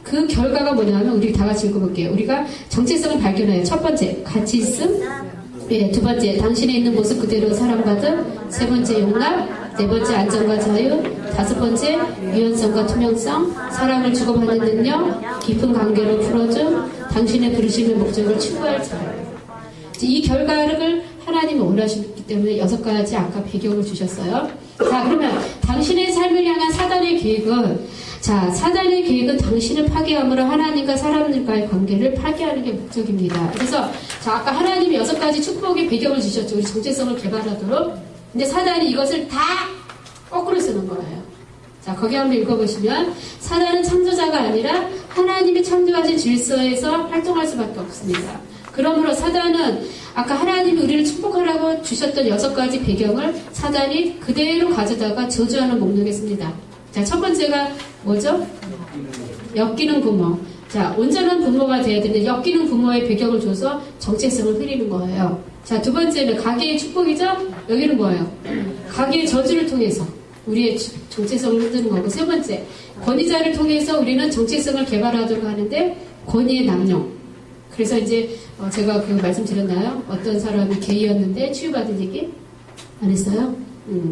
A: 그 결과가 뭐냐면, 우리 다 같이 읽어볼게요. 우리가 정체성을 발견해요. 첫 번째, 가치 있음. 네, 두 번째, 당신에 있는 모습 그대로 사랑받음. 세 번째, 용납. 네 번째, 안정과 자유. 다섯 번째, 유연성과 투명성. 사랑을 주고받는 능력. 깊은 관계를 풀어줌. 당신의 부르심의 목적을 추구할 자유. 이 결과를 하나님은 원하시기 때문에 6가지 아까 배경을 주셨어요. 자, 그러면 당신의 삶을 향한 사단의 계획은 사단의 계획은 당신을 파괴함으로 하나님과 사람들과의 관계를 파괴하는 게 목적입니다. 그래서 아까 하나님이 6가지 축복의 배경을 주셨죠. 우리 정체성을 개발하도록. 근데 사단이 이것을 다 거꾸로 쓰는 거예요. 자, 거기 한번 읽어보시면 사단은 창조자가 아니라 하나님이 창조하신 질서에서 활동할 수밖에 없습니다. 그러므로 사단은 아까 하나님이 우리를 축복하라고 주셨던 6가지 배경을 사단이 그대로 가져다가 저주하는 목록에 씁니다. 자, 첫 번째가 뭐죠? 엮이는 부모. 자, 온전한 부모가 돼야 되는데 엮이는 부모의 배경을 줘서 정체성을 흐리는 거예요. 자, 두 번째는 가계의 축복이죠? 여기는 뭐예요? 가계의 저주를 통해서 우리의 정체성을 흔드는 거고, 세 번째, 권위자를 통해서 우리는 정체성을 개발하도록 하는데 권위의 남용. 그래서 이제 제가 그 말씀드렸나요? 어떤 사람이 게이였는데 치유받은 얘기 안 했어요?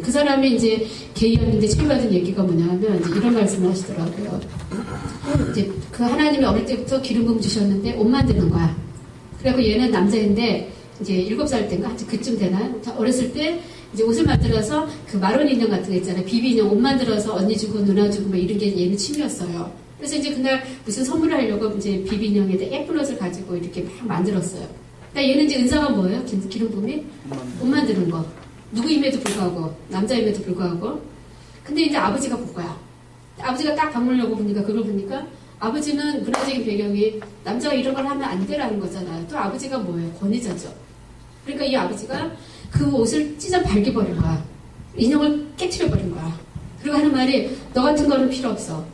A: 그 사람이 이제 게이였는데 치유받은 얘기가 뭐냐면 이제 이런 말씀을 하시더라고요. 이제 그 하나님이 어릴 때부터 기름 부음 주셨는데 옷 만드는 거야. 그래갖고 얘는 남자인데 이제 7살 때인가 아직 그쯤 되나요? 어렸을 때 이제 옷을 만들어서 그 마론 인형 같은 거 있잖아요. 비비 인형 옷 만들어서 언니 주고 누나 주고 뭐 이런 게 얘는 취미였어요. 그래서 이제 그날 무슨 선물을 하려고 이제 비비 인형에다 예쁜 옷을 가지고 이렇게 막 만들었어요. 그러니까 얘는 이제 은사가 뭐예요? 기름 부음이? 옷 만드는 거. 누구임에도 불구하고 남자임에도 불구하고. 근데 이제 아버지가 볼 거야. 아버지가 딱 방문하려고 보니까 그걸 보니까 아버지는 문화적인 배경이 남자가 이런 걸 하면 안 되라는 거잖아요. 또 아버지가 뭐예요? 권위자죠. 그러니까 이 아버지가 그 옷을 찢어 발겨버린 거야. 인형을 깨트려버린 거야. 그리고 하는 말이 너 같은 거는 필요 없어.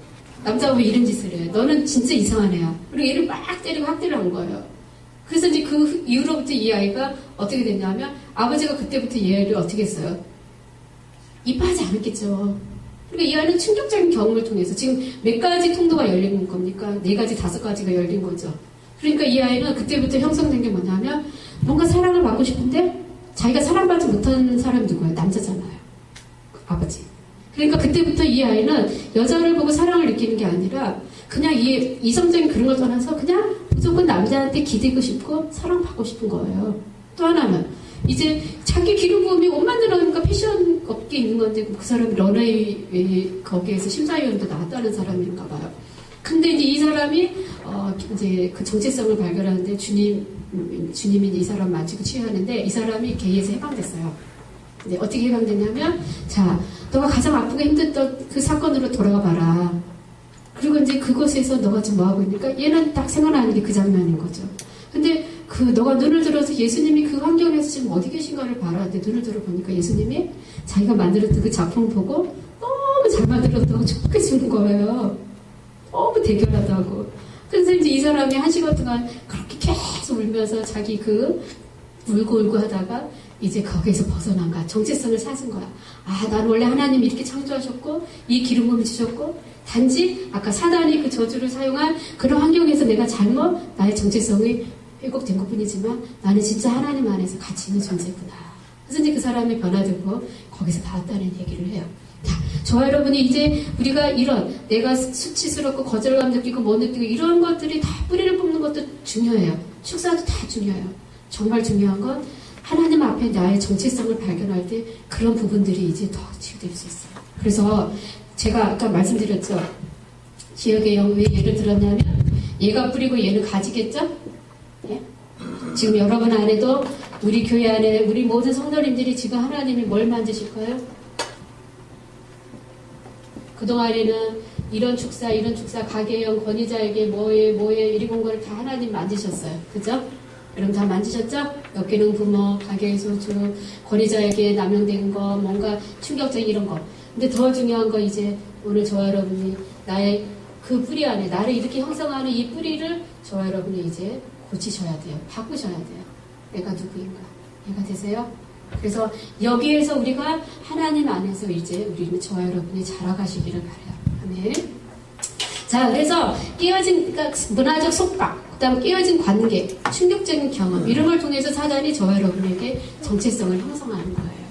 A: 남자가 왜 이런 짓을 해? 너는 진짜 이상한 애야. 그리고 얘를 막 때리고 학대를 한 거예요. 그래서 이제 그 이후로부터 이 아이가 어떻게 됐냐면 아버지가 그때부터 얘를 어떻게 했어요? 이뻐하지 않았겠죠. 그러니까 이 아이는 충격적인 경험을 통해서 지금 몇 가지 통로가 열린 겁니까? 4가지, 5가지가 열린 거죠. 그러니까 이 아이는 그때부터 형성된 게 뭐냐면 뭔가 사랑을 받고 싶은데 자기가 사랑받지 못하는 사람이 누구예요? 남자잖아요. 아버지. 그러니까 그때부터 이 아이는 여자를 보고 사랑을 느끼는 게 아니라 그냥 이성적인 그런 걸 떠나서 그냥 무조건 남자한테 기대고 싶고 사랑받고 싶은 거예요. 또 하나는 이제 자기 기름 부음이 옷 만들어니까 패션 업계에 있는 건데 그 사람이 런웨이 거기에서 심사위원도 나왔다는 사람인가 봐요. 근데 이제 이 사람이 이제 그 정체성을 발견하는데 주님이 이 사람 만지고 치유하는데 이 사람이 게이에서 해방됐어요. 근데 어떻게 해방됐냐면 자, 너가 가장 아프고 힘들던 그 사건으로 돌아가 봐라. 그리고 이제 그곳에서 너가 지금 뭐 하고 있니까 얘는 딱 생각나는 게 그 장면인 거죠. 근데 그 너가 눈을 들어서 예수님이 그 환경에서 지금 어디 계신가를 바라는데 눈을 들어보니까 예수님이 자기가 만들었던 그 작품 보고 너무 잘 만들었다고 축복해주는 거예요. 너무 대견하다고. 그래서 이제 이 사람이 1시간 동안 그렇게 계속 울면서 자기 그 울고 하다가 이제 거기에서 벗어난 거야. 정체성을 찾은 거야. 아, 난 원래 하나님이 이렇게 창조하셨고 이 기름 부음을 주셨고 단지 아까 사단이 그 저주를 사용한 그런 환경에서 내가 잘못 나의 정체성이 왜곡된 것뿐이지만 나는 진짜 하나님 안에서 가치 있는 존재구나. 그래서 이제 그 사람이 변화되고 거기서 나왔다는 얘기를 해요. 자, 저와 여러분이 이제 우리가 이런 내가 수치스럽고 거절감 느끼고 뭐 느끼고 이런 것들이 다 뿌리를 뽑는 것도 중요해요. 축사도 다 중요해요. 정말 중요한 건 하나님 앞에 나의 정체성을 발견할 때 그런 부분들이 이제 더 치유될 수 있어요. 그래서 제가 아까 말씀드렸죠. 기억의 영 왜 예를 들었냐면 얘가 뿌리고 얘는 가지겠죠? 예? 지금 여러분 안에도 우리 교회 안에 우리 모든 성도님들이 지금 하나님이 뭘 만드실 거예요? 그동안에는 이런 축사 가계형 권위자에게 뭐에 이리 공간을 다 하나님 만드셨어요. 그죠? 여러분 다 만지셨죠? 엮이는 부모, 가계의 소주, 권위자에게 남용된 거, 뭔가 충격적인 이런 거. 근데 더 중요한 건 이제 오늘 저와 여러분이 나의 그 뿌리 안에 나를 이렇게 형성하는 이 뿌리를 저와 여러분이 이제 고치셔야 돼요. 바꾸셔야 돼요. 내가 누구인가? 얘가 되세요? 그래서 여기에서 우리가 하나님 안에서 이제 우리는 저와 여러분이 자라가시기를 바라요. 아멘. 자, 그래서 깨어진, 그러니까 문화적 속박, 그 다음 깨어진 관계, 충격적인 경험, 이런 걸 통해서 사단이 저와 여러분에게 정체성을 형성하는 거예요.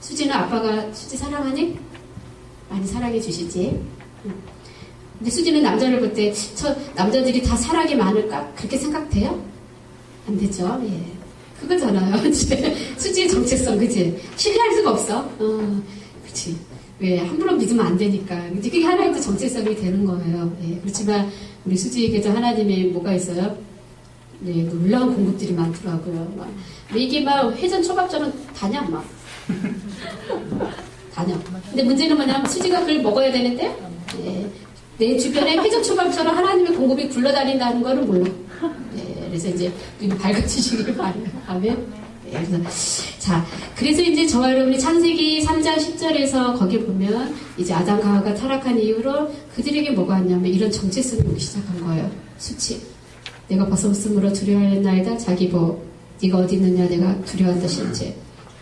A: 수지는 아빠가 수지 사랑하니? 많이 사랑해 주시지? 근데 수지는 남자를 볼 때, 남자들이 다 사랑이 많을까? 그렇게 생각돼요? 안 되죠? 예. 그거잖아요. 수지의 정체성, 그치? 신뢰할 수가 없어. 그치. 왜? 함부로 믿으면 안 되니까. 이제 그게 하나의 또 정체성이 되는 거예요. 예. 그렇지만, 우리 수지에게도 하나님의 뭐가 있어요? 네, 놀라운 공급들이 많더라고요. 막. 이게 막 회전 초밥처럼 다냐, 막. 다녀. 근데 문제는 뭐냐면 수지가 그걸 먹어야 되는데, 예. 내 주변에 회전 초밥처럼 하나님의 공급이 굴러다닌다는 거는 몰라. 예. 그래서 이제 눈이 밝아지시길 바래요. 아멘. 네, 그래서 이제 저와 여러분이 창세기 3장 10절에서 거기 보면 이제 아담과 하와가 타락한 이후로 그들에게 뭐가 왔냐면 이런 정체성이 오기 시작한 거예요. 수치. 내가 벗었으므로 두려워하였나이다. 자기 복. 네가 어디 있느냐. 내가 두려워한다. 실제.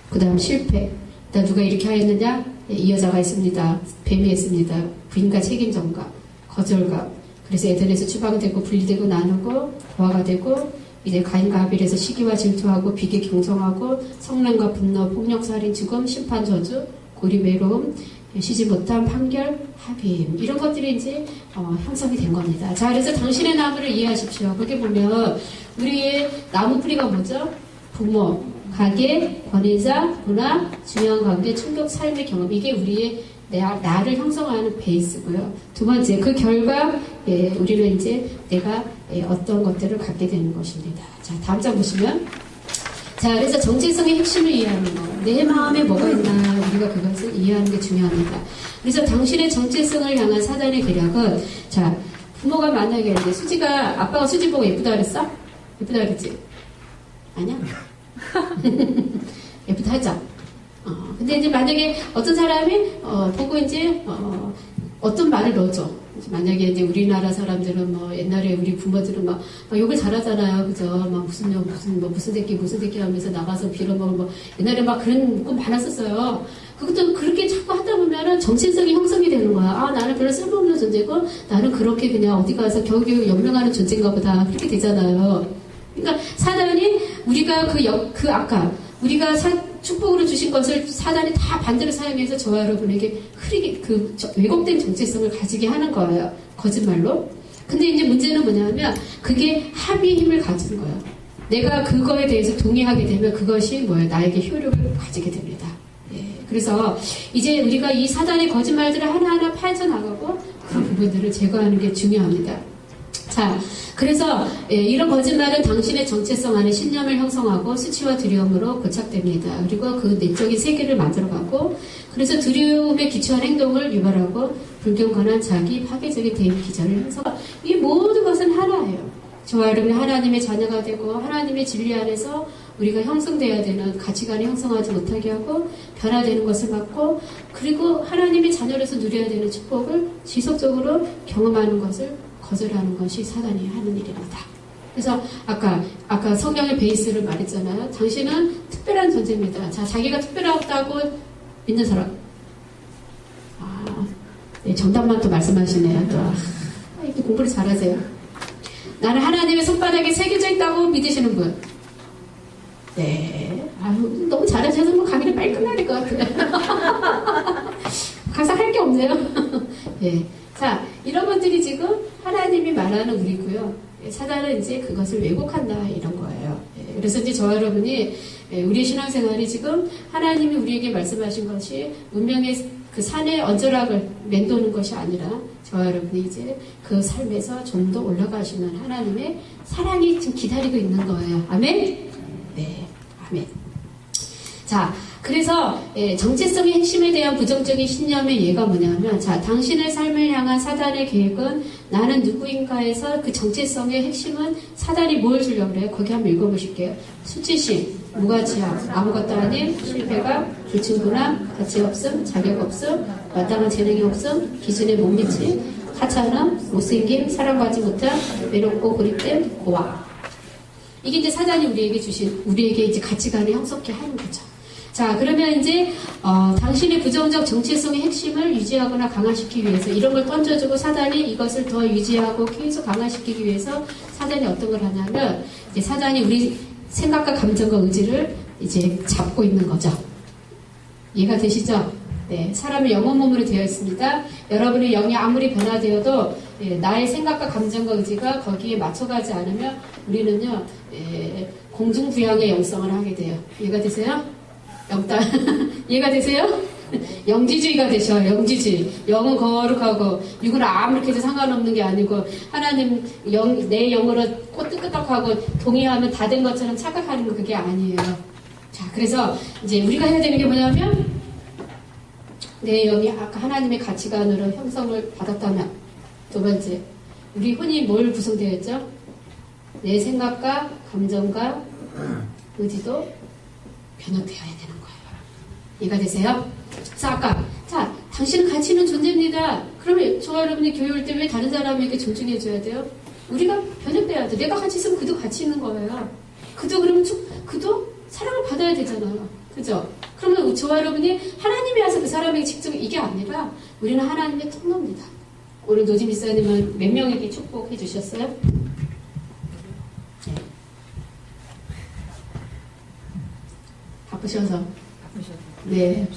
A: 그 다음 실패. 나 누가 이렇게 하였느냐. 이 여자가 있습니다. 뱀이 있습니다. 부인과 책임전가. 거절감. 그래서 에덴에서 추방되고 분리되고 나누고 고아가 되고 이제 가인과 아벨에서 시기와 질투하고 비계 경성하고 성난과 분노, 폭력, 살인, 죽음, 심판, 저주, 고립, 외로움, 쉬지 못한 판결, 합의임 이런 것들이 이제 형성이 된 겁니다. 자, 그래서 당신의 나무를 이해하십시오. 거기 보면 우리의 나무 뿌리가 뭐죠? 부모, 가계, 권위자, 문화, 중요한 관계, 충격, 삶의 경험 이게 우리의 나를 형성하는 베이스고요. 두 번째, 그 결과 우리는 이제 내가 어떤 것들을 갖게 되는 것입니다. 자, 다음 장 보시면 자, 그래서 정체성의 핵심을 이해하는 거. 내 마음에 뭐가 있나 우리가 그것을 이해하는 게 중요합니다. 그래서 당신의 정체성을 향한 사단의 계략은 자, 부모가 만나게 이제 수지가 아빠가 수지 보고 예쁘다 그랬어? 예쁘다 그랬지? 아니야? 예쁘다 하자. 근데 이제 만약에 어떤 사람이 보고 이제 어떤 말을 넣어줘. 만약에 이제 우리나라 사람들은 뭐 옛날에 우리 부모들은 막 욕을 잘하잖아요, 그죠? 막 무슨 새끼 하면서 나가서 빌어먹을 뭐 옛날에 막 그런 꿈 많았었어요. 그것도 그렇게 자꾸 하다 보면은 정체성이 형성이 되는 거야. 아, 나는 별로 쓸모없는 존재고 나는 그렇게 그냥 어디 가서 겨우겨우 연명하는 존재인가 보다. 그렇게 되잖아요. 그러니까 사단이 우리가 아까 우리가 축복으로 주신 것을 사단이 다 반대로 사용해서 저와 여러분에게 흐리게 왜곡된 정체성을 가지게 하는 거예요. 거짓말로. 근데 이제 문제는 뭐냐면 그게 합의의 힘을 가지는 거예요. 내가 그거에 대해서 동의하게 되면 그것이 뭐예요? 나에게 효력을 가지게 됩니다. 그래서 이제 우리가 이 사단의 거짓말들을 하나하나 파헤쳐나가고 그 부분들을 제거하는 게 중요합니다. 자, 그래서 이런 거짓말은 당신의 정체성 안에 신념을 형성하고 수치와 두려움으로 고착됩니다. 그리고 그 내적인 세계를 만들어가고 그래서 두려움에 기초한 행동을 유발하고 불경건한 자기 파괴적인 대입 기전을 형성하고 이 모든 것은 하나예요. 저와 여러분이 하나님의 자녀가 되고 하나님의 진리 안에서 우리가 형성되어야 되는 가치관을 형성하지 못하게 하고 변화되는 것을 막고 그리고 하나님의 자녀로서 누려야 되는 축복을 지속적으로 경험하는 것을 거절하는 것이 사단이 하는 일입니다. 그래서 아까 성경의 베이스를 말했잖아요. 당신은 특별한 존재입니다. 자, 자기가 특별하다고 믿는 사람. 네, 정답만 또 말씀하시네요. 또 이렇게 공부를 잘하세요. 나는 하나님의 손바닥에 새겨져 있다고 믿으시는 분. 네, 너무 잘하셔서 뭐 강의를 빨리 끝나야 될 것 같아요. 가서 할 게 없네요. 네. 자, 이런 분들이 지금 하나님이 말하는 우리고요. 사단은 이제 그것을 왜곡한다 이런 거예요. 그래서 이제 저와 여러분이 우리의 신앙생활이 지금 하나님이 우리에게 말씀하신 것이 운명의 그 산의 언저락을 맴도는 것이 아니라 저와 여러분이 이제 그 삶에서 좀 더 올라가시는 하나님의 사랑이 지금 기다리고 있는 거예요. 아멘? 네, 아멘. 자, 그래서 정체성의 핵심에 대한 부정적인 신념의 예가 뭐냐면 자, 당신의 삶을 향한 사단의 계획은 나는 누구인가에서 그 정체성의 핵심은 사단이 뭘 주려고 그래요? 거기 한번 읽어보실게요. 수치심, 무가치함, 아무것도 아님, 실패감, 불충분함, 가치 없음, 자격 없음, 마땅한 재능이 없음, 기준에 못 미침, 하찮음, 못생김, 사랑받지 못함, 외롭고 고립됨, 고아. 이게 이제 사단이 우리에게 이제 가치관을 형성케 하는 거죠. 자, 그러면 이제 당신의 부정적 정체성의 핵심을 유지하거나 강화시키기 위해서 이런 걸 던져주고 사단이 이것을 더 유지하고 계속 강화시키기 위해서 사단이 어떤 걸 하냐면 이제 사단이 우리 생각과 감정과 의지를 이제 잡고 있는 거죠. 이해가 되시죠? 네, 사람은 영혼 몸으로 되어 있습니다. 여러분의 영이 아무리 변화되어도 나의 생각과 감정과 의지가 거기에 맞춰가지 않으면 우리는요 공중부양의 영성을 하게 돼요. 이해가 되세요? 이해가 되세요? 영지주의가 되셔. 영지주의. 영은 거룩하고 육은 아무렇게 해도 상관없는 게 아니고 하나님 내 영으로 꼬ጥ끄덕하고 동의하면 다 된 것처럼 착각하는 거 그게 아니에요. 자, 그래서 이제 우리가 해야 되는 게 뭐냐면 내 영이 아까 하나님의 가치관으로 형성을 받았다면 두 번째 우리 혼이 뭘 구성되어 있죠? 내 생각과 감정과 의지도 변화되어야 되는 거예요. 이해가 되세요? 그래서 아까 자, 당신은 가치 있는 존재입니다. 그러면 저와 여러분이 교회 올 때 왜 다른 사람에게 존중해줘야 돼요? 우리가 변화돼야 돼. 내가 가치 있으면 그도 가치 있는 거예요. 그도 그러면 그도 사랑을 받아야 되잖아요. 그죠? 그러면 저와 여러분이 하나님이 와서 그 사람에게 직접 이게 아니라 우리는 하나님의 통로입니다. 오늘 노지 미사님은 몇 명에게 축복해 주셨어요? 네. 바쁘셔서. 네.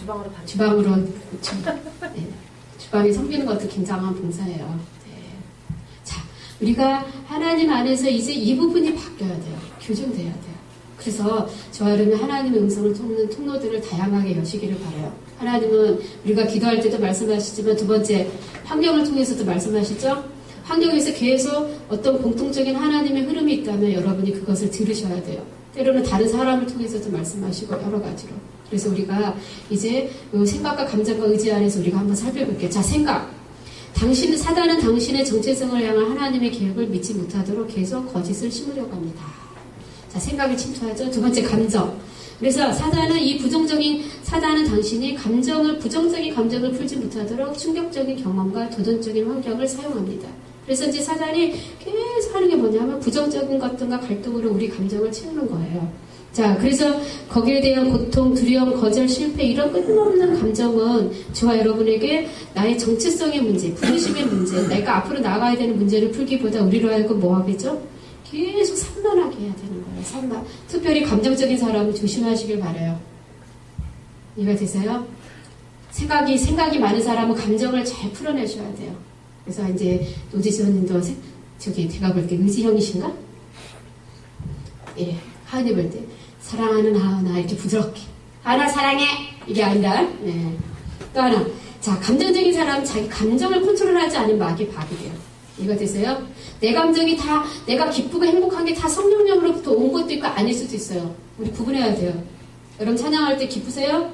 A: 주방으로. 그렇죠. 네. 주방이 섬기는 것도 굉장한 봉사예요. 네. 자, 우리가 하나님 안에서 이제 이 부분이 바뀌어야 돼요. 교정돼야 돼요. 그래서 저와 여러분 하나님의 음성을 통하는 통로들을 다양하게 여시기를 바라요. 하나님은 우리가 기도할 때도 말씀하시지만 두 번째 환경을 통해서도 말씀하시죠. 환경에서 계속 어떤 공통적인 하나님의 흐름이 있다면 여러분이 그것을 들으셔야 돼요. 때로는 다른 사람을 통해서도 말씀하시고 여러 가지로. 그래서 우리가 이제 생각과 감정과 의지 안에서 우리가 한번 살펴볼게요. 자, 생각. 사단은 당신의 정체성을 향한 하나님의 계획을 믿지 못하도록 계속 거짓을 심으려고 합니다. 자, 생각을 침투하죠. 두 번째, 감정. 그래서 사단은 당신이 부정적인 감정을 풀지 못하도록 충격적인 경험과 도전적인 환경을 사용합니다. 그래서 이제 사단이 계속 하는 게 뭐냐면 부정적인 것들과 갈등으로 우리 감정을 채우는 거예요. 자, 그래서 거기에 대한 고통, 두려움, 거절, 실패 이런 끝없는 감정은 저와 여러분에게 나의 정체성의 문제, 부르심의 문제, 내가 앞으로 나가야 되는 문제를 풀기보다 우리로 하여금 뭐 하겠죠? 계속 산만하게 해야 되는 거예요. 산만. 특별히 감정적인 사람은 조심하시길 바라요. 이해가 되세요? 생각이 많은 사람은 감정을 잘 풀어내셔야 돼요. 그래서 이제 노지수님도 제가 볼 때 의지형이신가? 예, 하은이 볼 때 사랑하는 하은아 이렇게 부드럽게 하은아 사랑해 이게 아니라 예. 또 하나 자 감정적인 사람은 자기 감정을 컨트롤하지 않으면 막이 박이 돼요. 이해가 되세요? 내 감정이 다 내가 기쁘고 행복한 게 다 성령님으로부터 온 것도 있고 아닐 수도 있어요. 우리 구분해야 돼요. 여러분 찬양할 때 기쁘세요?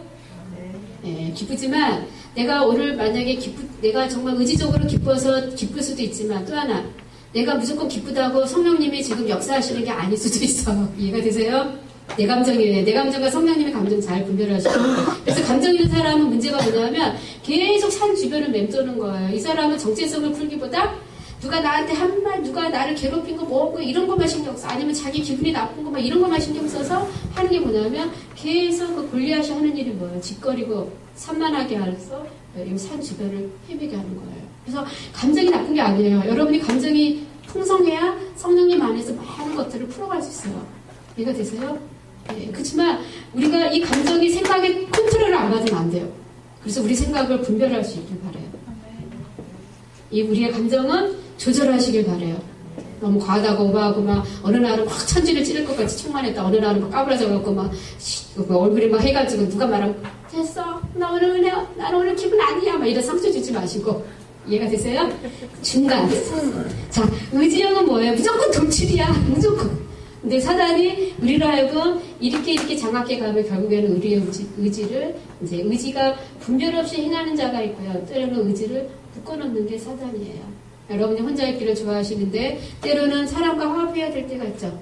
A: 네, 기쁘지만 내가 오늘 만약에 내가 정말 의지적으로 기뻐서 기쁠 수도 있지만 또 하나 내가 무조건 기쁘다고 성령님이 지금 역사하시는 게 아닐 수도 있어요. 이해가 되세요? 내 감정이에요. 내 감정과 성령님의 감정 잘 분별하시고 그래서 감정 있는 사람은 문제가 뭐냐면 계속 산 주변을 맴도는 거예요. 이 사람은 정체성을 풀기보다 누가 나한테 한 말, 누가 나를 괴롭힌 거 뭐고 이런 것만 신경 써. 아니면 자기 기분이 나쁜 거만 이런 것만 신경 써서 하는 게 뭐냐면 계속 그 골리앗이 하는 일이 뭐예요? 짓거리고 산만하게 해서 이 산 주변을 헤매게 하는 거예요. 그래서 감정이 나쁜 게 아니에요. 여러분이 감정이 풍성해야 성령님 안에서 많은 것들을 풀어갈 수 있어요. 이해가 되세요? 네, 그렇지만 우리가 이 감정이 생각의 컨트롤을 안 받으면 안 돼요. 그래서 우리 생각을 분별할 수 있길 바라요. 이 우리의 감정은 조절하시길 바래요. 너무 과하다고 오버하고 막 어느 날은 확 천지를 찌를 것 같이 충만했다. 어느 날은 막 까불어져갖고 막 얼굴이 막 해가지고 누가 말하면 됐어. 나는 오늘 기분 아니야. 막 이런 상처 주지 마시고 이해가 되세요? 중간. 자, 의지형은 뭐예요? 무조건 돌출이야. 무조건. 근데 사단이 우리로 하여금 이렇게 장악해 가면 결국에는 우리의 의지를 이제 의지가 분별 없이 행하는 자가 있고요. 때로는 의지를 묶어놓는 게 사단이에요. 여러분이 혼자 있기를 좋아하시는데 때로는 사람과 화합해야 될 때가 있죠.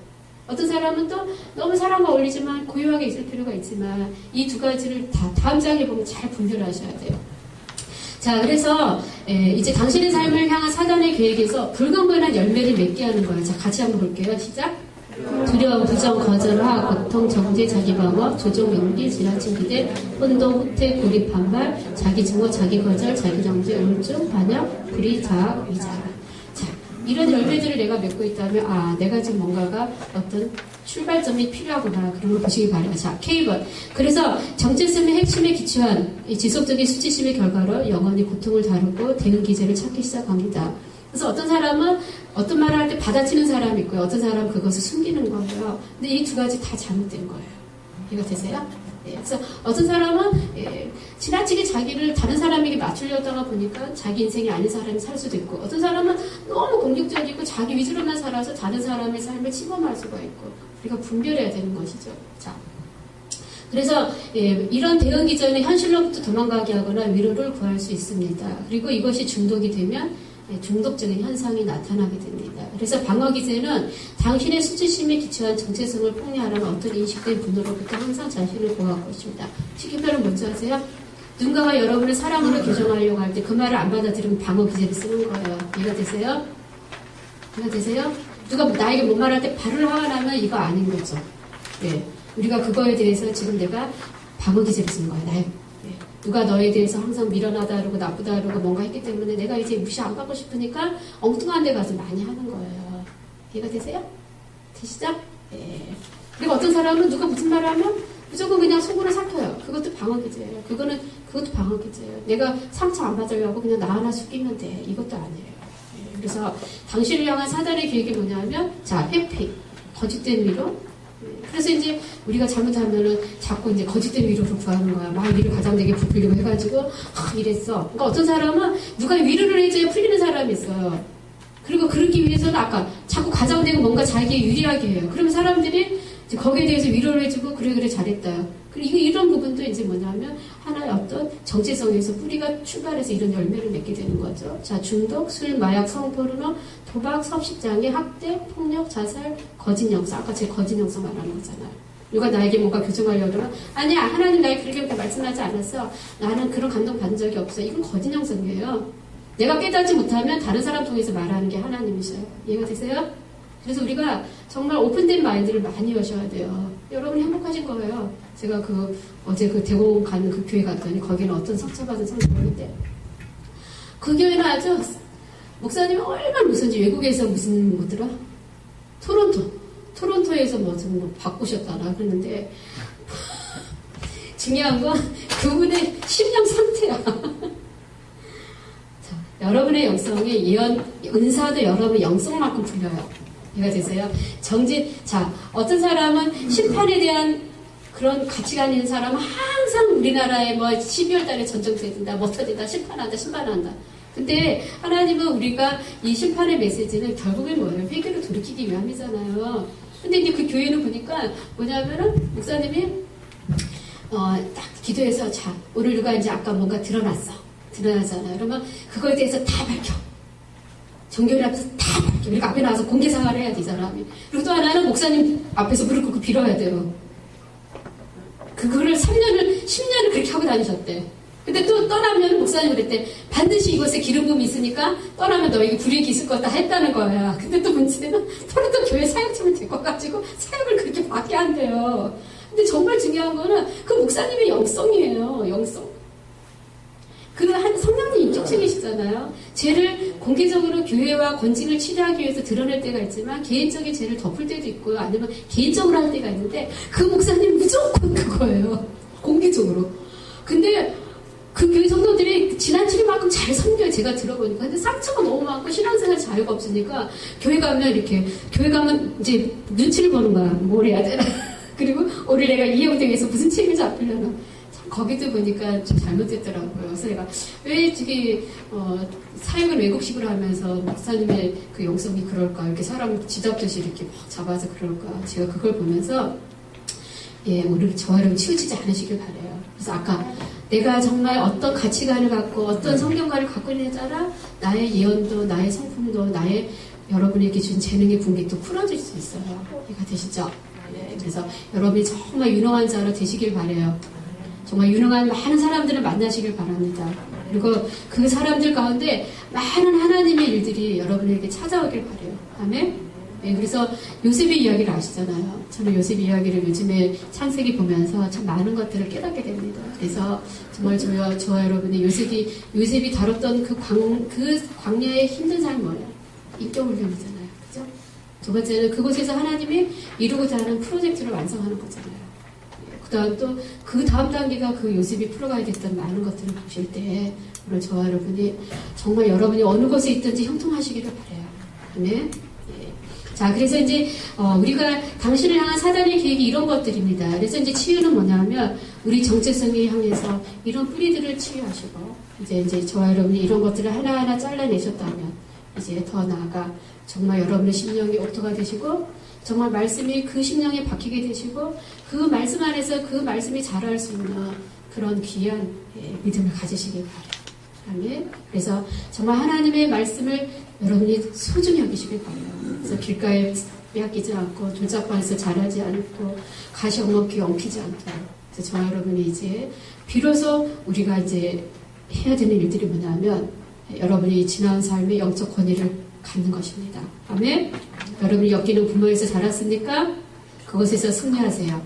A: 어떤 사람은 또 너무 사람과 어울리지만 고요하게 있을 필요가 있지만 이 두 가지를 다 다음 장에 보면 잘 분별하셔야 돼요. 자, 그래서 이제 당신의 삶을 향한 사단의 계획에서 불건전한 열매를 맺게 하는 거예요. 자, 같이 한번 볼게요. 시작. 두려움, 부정, 거절, 화, 고통, 정죄, 자기 방어, 조종, 용기, 지나친 기대, 혼동, 후퇴, 고립, 반발, 자기 증오, 자기 거절, 자기 정죄, 우울증, 반역, 불의, 자학, 위자라. 자, 이런 열매들을 내가 맺고 있다면 아, 내가 지금 뭔가가 어떤 출발점이 필요하구나. 그런 걸 보시기 바래요. 자, K번. 그래서 정체성의 핵심에 기초한 이 지속적인 수치심의 결과로 영원히 고통을 다루고 대응 기제를 찾기 시작합니다. 그래서 어떤 사람은 어떤 말을 할 때 받아치는 사람이 있고요. 어떤 사람은 그것을 숨기는 거예요. 근데 이 두 가지 다 잘못된 거예요. 이해가 되세요? 네, 그래서 어떤 사람은 지나치게 자기를 다른 사람에게 맞추려다가 보니까 자기 인생이 아닌 사람이 살 수도 있고 어떤 사람은 너무 공격적이고 자기 위주로만 살아서 다른 사람의 삶을 침범할 수가 있고 우리가 분별해야 되는 것이죠. 자, 그래서 이런 대응 기전에 현실로부터 도망가게 하거나 위로를 구할 수 있습니다. 그리고 이것이 중독이 되면 중독적인 현상이 나타나게 됩니다. 그래서 방어 기제는 당신의 수치심에 기초한 정체성을 폭로하라는 어떤 인식된 분으로부터 항상 자신을 보호할 것입니다. 시기표는 뭔지 아세요? 누군가가 여러분을 사랑으로 교정하려고 할 때 그 말을 안 받아들이면 방어 기제를 쓰는 거예요. 이해가 되세요? 이해가 되세요? 누가 나에게 뭔 말할 때 발을 화가 나면 이거 아닌 거죠. 네. 우리가 그거에 대해서 지금 내가 방어 기제를 쓰는 거예요. 네. 누가 너에 대해서 항상 미련하다 그러고 나쁘다 그러고 뭔가 했기 때문에 내가 이제 무시 안 받고 싶으니까 엉뚱한 데 가서 많이 하는 거예요. 이해가 되세요? 되시죠? 네. 그리고 어떤 사람은 누가 무슨 말을 하면 무조건 그냥 속으로 삭혀요. 그것도 방어 기제예요. 그것도 방어 기제예요. 내가 상처 안 받으려고 그냥 나 하나 숙이면 돼. 이것도 아니에요. 네. 그래서 당신을 향한 사단의 계획이 뭐냐면 자, 회피, 거짓된 위로. 그래서 이제 우리가 잘못하면은 자꾸 이제 거짓된 위로를 구하는 거야. 막 위로 가장되게 부풀리고 해가지고 이랬어. 그러니까 어떤 사람은 누가 위로를 해줘야 풀리는 사람이 있어요. 그리고 그러기 위해서는 아까 자꾸 가장되고 뭔가 자기에 유리하게 해요. 그러면 사람들이 이제 거기에 대해서 위로를 해주고 그래 잘했다. 그리고 이런 부분도 이제 뭐냐면 하나의 어떤 정체성에서 뿌리가 출발해서 이런 열매를 맺게 되는 거죠. 자, 중독, 술, 마약, 성포르노, 도박, 섭식장애, 학대, 폭력, 자살, 거짓 영상. 아까 제 거짓 영상 말하는 거잖아요. 누가 나에게 뭔가 교정하려고 그러면 아니야, 하나님 나에게 그렇게 말씀하지 않았어. 나는 그런 감동 받은 적이 없어. 이건 거짓 영상이에요. 내가 깨닫지 못하면 다른 사람 통해서 말하는 게 하나님이셔요. 이해가 되세요? 그래서 우리가 정말 오픈된 마인드를 많이 여셔야 돼요. 여러분이 행복하실 거예요. 제가 어제 대공 가는 그 교회 갔더니 거기는 어떤 상처받은 성도인데 그 교회는 아주 목사님이 얼마나 무슨지 외국에서 무슨 뭐더라? 토론토에서 무슨 바꾸셨다나 그랬는데 중요한 건 그분의 심령 상태야. 자, 여러분의 영성이 은사도 여러분의 영성만큼 풀려요. 이해가 되세요? 자, 어떤 사람은 심판에 대한 그런 가치관 있는 사람은 항상 우리나라에 12월 달에 전정세 된다, 뭐 터진다, 심판한다. 근데 하나님은 우리가 이 심판의 메시지는 결국엔 뭐예요? 회개를 돌이키기 위함이잖아요. 근데 이제 그 교회는 보니까 뭐냐면은 목사님이 딱 기도해서 자, 오늘 누가 이제 아까 뭔가 드러나잖아요. 그러면 그거에 대해서 다 밝혀. 종교인 앞에서 다 밝혀. 우리가 앞에 나와서 공개사과를 해야 돼, 이 사람이. 그리고 또 하나는 목사님 앞에서 무릎 꿇고 빌어야 돼요. 그거를 10년을 그렇게 하고 다니셨대. 근데 또 떠나면 목사님 그랬대. 반드시 이곳에 기름 부음이 있으니까 떠나면 너에게 불이익이 있을 거다 했다는 거야. 근데 또 문제는 토론토 교회 사역팀을 데리고 가지고 사역을 그렇게 받게 한대요. 근데 정말 중요한 거는 그 목사님의 영성이에요. 영성. 성령님 인격체계시잖아요. 죄를 공개적으로 교회와 권징을 치료하기 위해서 드러낼 때가 있지만 개인적인 죄를 덮을 때도 있고요. 아니면 개인적으로 할 때가 있는데 그 목사님 무조건 그거예요. 공개적으로. 근데 그 교회 성도들이 지나치게만큼 잘 섬겨요. 제가 들어보니까. 근데 상처가 너무 많고 신앙생활 자유가 없으니까 교회 가면 이제 눈치를 보는 거야. 뭘 해야 되나. 그리고 오늘 내가 이해우대에서 무슨 책을 잡히려나. 거기도 보니까 좀 잘못됐더라고요. 그래서 내가 왜 저기 사역을 외국식으로 하면서 목사님의 그 영성이 그럴까? 이렇게 사람 쥐잡듯이 이렇게 막 잡아서 그럴까? 제가 그걸 보면서 오늘 저와 여러분 치우치지 않으시길 바래요. 그래서 아까 내가 정말 어떤 가치관을 갖고 어떤 성경관을 갖고 있느냐에 따라 나의 예언도 나의 성품도 나의 여러분에게 준 재능의 분기도 풀어질 수 있어요. 이해가 되시죠? 네, 그래서 여러분이 정말 유능한 자로 되시길 바래요. 정말 유능한 많은 사람들을 만나시길 바랍니다. 그리고 그 사람들 가운데 많은 하나님의 일들이 여러분에게 찾아오길 바래요. 아멘? 네, 그래서 요셉의 이야기를 아시잖아요. 저는 요셉 이야기를 요즘에 창세기 보면서 참 많은 것들을 깨닫게 됩니다. 그래서 정말 저와 여러분이 요셉이 다뤘던 그 광야의 힘든 삶이 뭐예요? 인격훈련이잖아요. 그죠? 두 번째는 그곳에서 하나님이 이루고자 하는 프로젝트를 완성하는 거잖아요. 그다음 또 그 다음 단계가 그 요셉이 풀어가야 됐던 많은 것들을 보실 때 오늘 저와 여러분이 정말 여러분이 어느 곳에 있든지 형통하시기를 바라요. 아멘. 자, 그래서 이제 우리가 당신을 향한 사단의 계획이 이런 것들입니다. 그래서 이제 치유는 뭐냐면 우리 정체성에 향해서 이런 뿌리들을 치유하시고 이제 저와 여러분이 이런 것들을 하나하나 잘라내셨다면 이제 더 나아가 정말 여러분의 심령이 옥토가 되시고 정말 말씀이 그 심령에 박히게 되시고 그 말씀 안에서 그 말씀이 자랄 수 있는 그런 귀한 믿음을 가지시길 바라요. 아멘. 그래서 정말 하나님의 말씀을 여러분이 소중히 여기시길 바라요. 그래서 길가에 빼앗기지 않고 돌짝방에서 자라지 않고 가시 엉먹기 엉키지 않도록. 그래서 저와 여러분이 이제 비로소 우리가 이제 해야 되는 일들이 뭐냐면 여러분이 지나온 삶의 영적 권위를 갖는 것입니다. 아멘. 여러분이 엮이는 부모에서 자랐습니까? 그곳에서 승리하세요.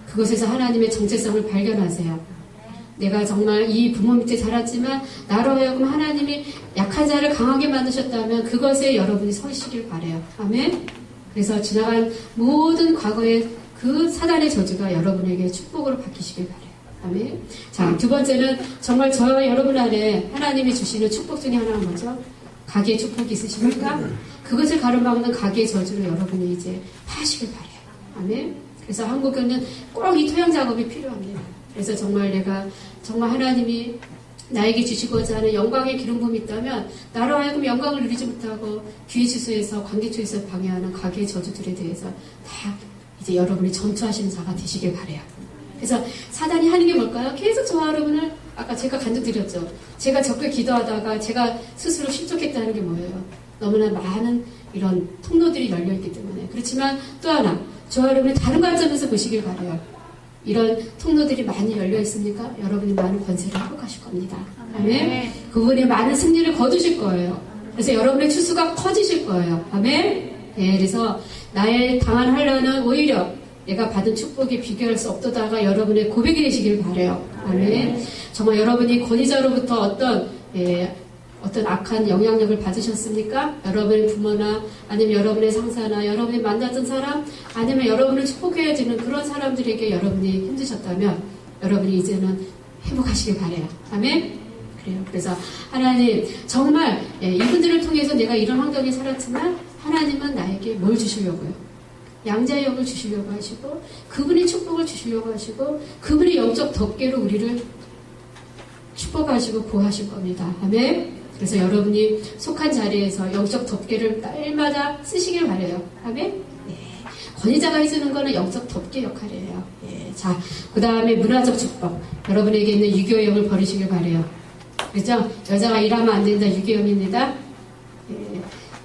A: 그곳에서 하나님의 정체성을 발견하세요. 내가 정말 이 부모 밑에 자랐지만 나로 하여금 하나님이 약한 자를 강하게 만드셨다면 그것에 여러분이 서시길 바라요. 아멘. 그래서 지나간 모든 과거의 그 사단의 저주가 여러분에게 축복으로 바뀌시길 바라요. 아멘. 자, 두 번째는 정말 저와 여러분 안에 하나님이 주시는 축복 중에 하나가 뭐죠? 가계의 축복이 있으십니까? 그것을 가로막는 가계의 저주를 여러분이 이제 파시길 바라요. 아멘. 그래서 한국에는 꼭 이 토양 작업이 필요합니다. 그래서 정말 내가 정말 하나님이 나에게 주시고자 하는 영광의 기름 부음이 있다면 나로 하여금 영광을 누리지 못하고 귀의 주소에서 관계초에서 방해하는 가계의 저주들에 대해서 다 이제 여러분이 전투하시는 자가 되시길 바라요. 그래서 사단이 하는 게 뭘까요? 계속 저와 여러분을 아까 제가 간증드렸죠. 제가 적극 기도하다가 제가 스스로 실족했다는 게 뭐예요? 너무나 많은 이런 통로들이 열려있기 때문에. 그렇지만 또 하나 저와 여러분이 다른 관점에서 보시길 바라요. 이런 통로들이 많이 열려 있으니까 여러분이 많은 권세를 회복하실 겁니다. 아멘. 그분이 많은 승리를 거두실 거예요. 그래서 여러분의 추수가 커지실 거예요. 아멘. 예, 그래서 나의 당한 환난은 오히려 내가 받은 축복에 비교할 수 없도다가 여러분의 고백이 되시길 바라요. 아멘. 정말 여러분이 권위자로부터 어떤 악한 영향력을 받으셨습니까? 여러분의 부모나 아니면 여러분의 상사나 여러분이 만났던 사람 아니면 여러분을 축복해야 되는 그런 사람들에게 여러분이 힘드셨다면 여러분이 이제는 회복하시길 바라요. 아멘? 그래요. 그래서 하나님 정말 이분들을 통해서 내가 이런 환경에 살았지만 하나님은 나에게 뭘 주시려고요? 양자의 영을 주시려고 하시고 그분의 축복을 주시려고 하시고 그분의 영적 덮개로 우리를 축복하시고 구하실 겁니다. 아멘? 그래서 여러분이 속한 자리에서 영적 덮개를 날마다 쓰시길 바라요. 아멘? 네. 권위자가 해주는 거는 영적 덮개 역할이에요. 네. 자, 그 다음에 문화적 축복. 여러분에게 있는 유교형을 버리시길 바라요. 그렇죠? 여자가 일하면 안 된다. 유교형입니다. 네.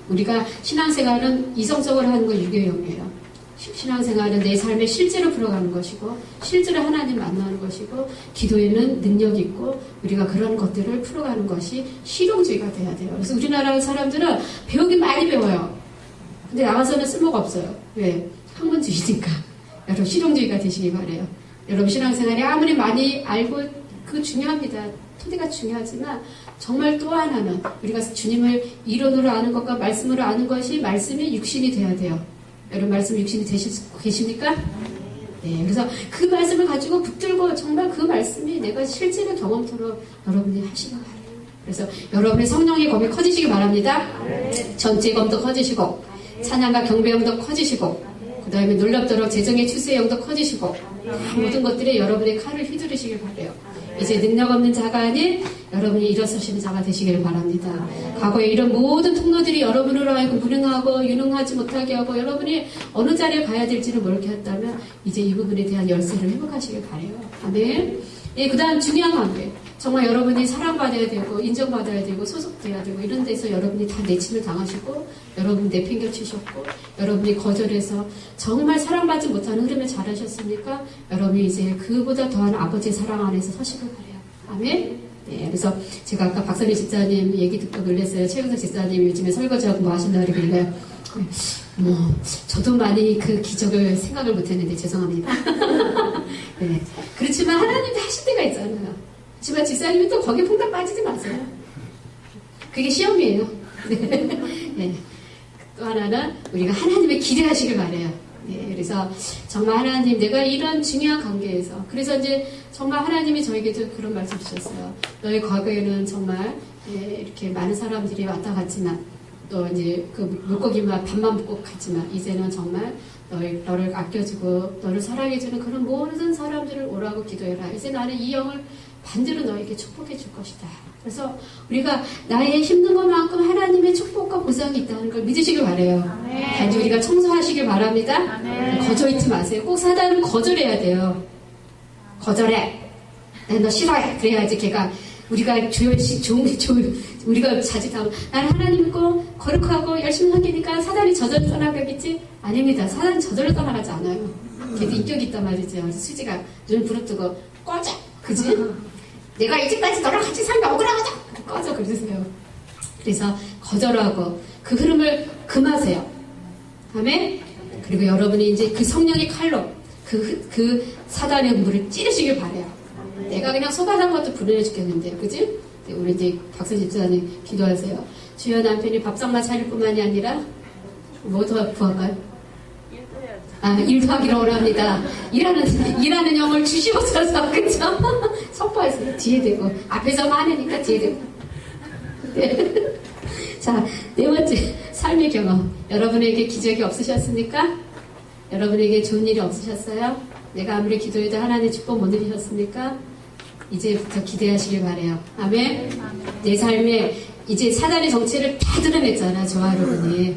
A: 우리가 신앙생활은 이성적으로 하는 건 유교형이에요. 신앙생활은 내 삶에 실제로 풀어가는 것이고 실제로 하나님 만나는 것이고 기도에는 능력이 있고 우리가 그런 것들을 풀어가는 것이 실용주의가 돼야 돼요. 그래서 우리나라 사람들은 배우기 많이 배워요. 근데 나가서는 쓸모가 없어요. 왜? 학문주의니까. 여러분 실용주의가 되시기 바라요. 여러분 신앙생활이 아무리 많이 알고 그거 중요합니다. 토대가 중요하지만 정말 또 하나는 우리가 주님을 이론으로 아는 것과 말씀으로 아는 것이 말씀이 육신이 돼야 돼요. 여러분 말씀 육신이 되시고 계십니까? 네, 그래서 그 말씀을 가지고 붙들고 정말 그 말씀이 내가 실제로 경험토록 여러분이 하시기 바라요. 그래서 여러분의 성령의 검이 커지시기 바랍니다. 전체 검도 커지시고 찬양과 경배 영도 커지시고 그 다음에 놀랍도록 재정의 추수의 영도 커지시고 모든 것들에 여러분의 칼을 휘두르시길 바라요. 이제 능력 없는 자가 아닌 여러분이 일어서시는 자가 되시기를 바랍니다. 과거에 이런 모든 통로들이 여러분으로 하여금 무능하고 유능하지 못하게 하고 여러분이 어느 자리에 가야 될지를 모르게 했다면 이제 이 부분에 대한 열쇠를 회복하시길 바라요. 아멘. 예, 그 다음 중요한 관계. 정말 여러분이 사랑받아야 되고 인정받아야 되고 소속돼야 되고 이런 데서 여러분이 다 내침을 당하시고 여러분 내팽겨치셨고 여러분이 거절해서 정말 사랑받지 못하는 흐름에 자라셨습니까? 여러분이 이제 그보다 더한 아버지의 사랑 안에서 서시길 바라요. 아멘. 네, 그래서 제가 아까 박선희 집사님 얘기 듣고 놀랐어요. 최근석 집사님 요즘에 설거지하고 뭐 하신다 그러길래 저도 많이 그 기적을 생각을 못했는데 죄송합니다. 네, 그렇지만 하나님도 하실 때가 있잖아요. 하지만 집사님은 또 거기에 퐁당 빠지지 마세요. 그게 시험이에요. 네. 네. 또 하나는 우리가 하나님을 기대하시길 바라요. 네, 그래서 정말 하나님 내가 이런 중요한 관계에서 그래서 이제 정말 하나님이 저에게도 그런 말씀 주셨어요. 너의 과거에는 정말 이렇게 많은 사람들이 왔다 갔지만 또 이제 그 물고기만 밥만 먹고 갔지만 이제는 정말 너를 아껴주고 너를 사랑해주는 그런 모든 사람들을 오라고 기도해라. 이제 나는 이 영을 반대로 너에게 축복해 줄 것이다. 그래서 우리가 나의 힘든 것만큼 하나님의 축복과 보상이 있다는 걸 믿으시길 바라요. 단지 우리가 청소하시길 바랍니다. 거저 있지 마세요. 꼭 사단을 거절해야 돼요. 거절해. 너 싫어해. 그래야지 걔가 우리가 우리가 자칫하면 나는 하나님 믿고 거룩하고 열심히 섬기니까 사단이 저절로 떠나가겠지? 아닙니다. 사단이 저절로 떠나가지 않아요. 걔도 인격이 있단 말이죠. 그래서 수지가 눈 부릅뜨고 꺼져! 그지? 내가 이제까지 너랑 같이 살면 억울하거든! 꺼져! 그러세요. 그래서 거절하고 그 흐름을 금하세요. 아멘? 그리고 여러분이 이제 그 성령의 칼로 그 사단의 음부를 찌르시길 바래요. 내가 그냥 소바한 것도 불안해 죽겠는데, 그지? 우리 이제 박선집 집사님 기도하세요. 주여 남편이 밥상만 차릴 뿐만이 아니라 뭐 더 구할까요? 일도 하기를 원합니다. 일하는 영을 주시옵소서. 그쵸? 속보에서 뒤에 대고 앞에서 많으니까 뒤에 대고. 네. 자, 네 번째 삶의 경험. 여러분에게 기적이 없으셨습니까? 여러분에게 좋은 일이 없으셨어요? 내가 아무리 기도해도 하나님의 축복 못 누리셨습니까? 이제부터 기대하시길 바래요. 아멘? 내 삶에 이제 사단의 정체를 다 드러냈잖아, 저와 여러분이.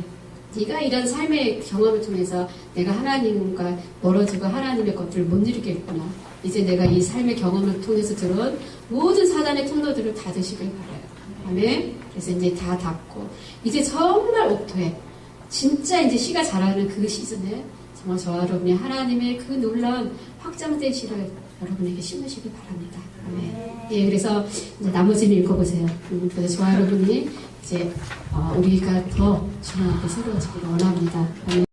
A: 네가 이런 삶의 경험을 통해서 내가 하나님과 멀어지고 하나님의 것들을 못 누리겠구나. 이제 내가 이 삶의 경험을 통해서 들어온 모든 사단의 통로들을 닫으시길 바라요. 아멘? 그래서 이제 다 닫고 이제 정말 옥토해. 진짜 이제 씨가 자라는 그 시즌에 정말 저와 여러분이 하나님의 그 놀라운 확장된 씨를 여러분에게 심으시길 바랍니다. 아멘. 예, 그래서 이제 나머지는 읽어보세요. 그래서 저와 여러분이 이제 우리가 더 주님 앞에 새로워지기를 원합니다. 아멘.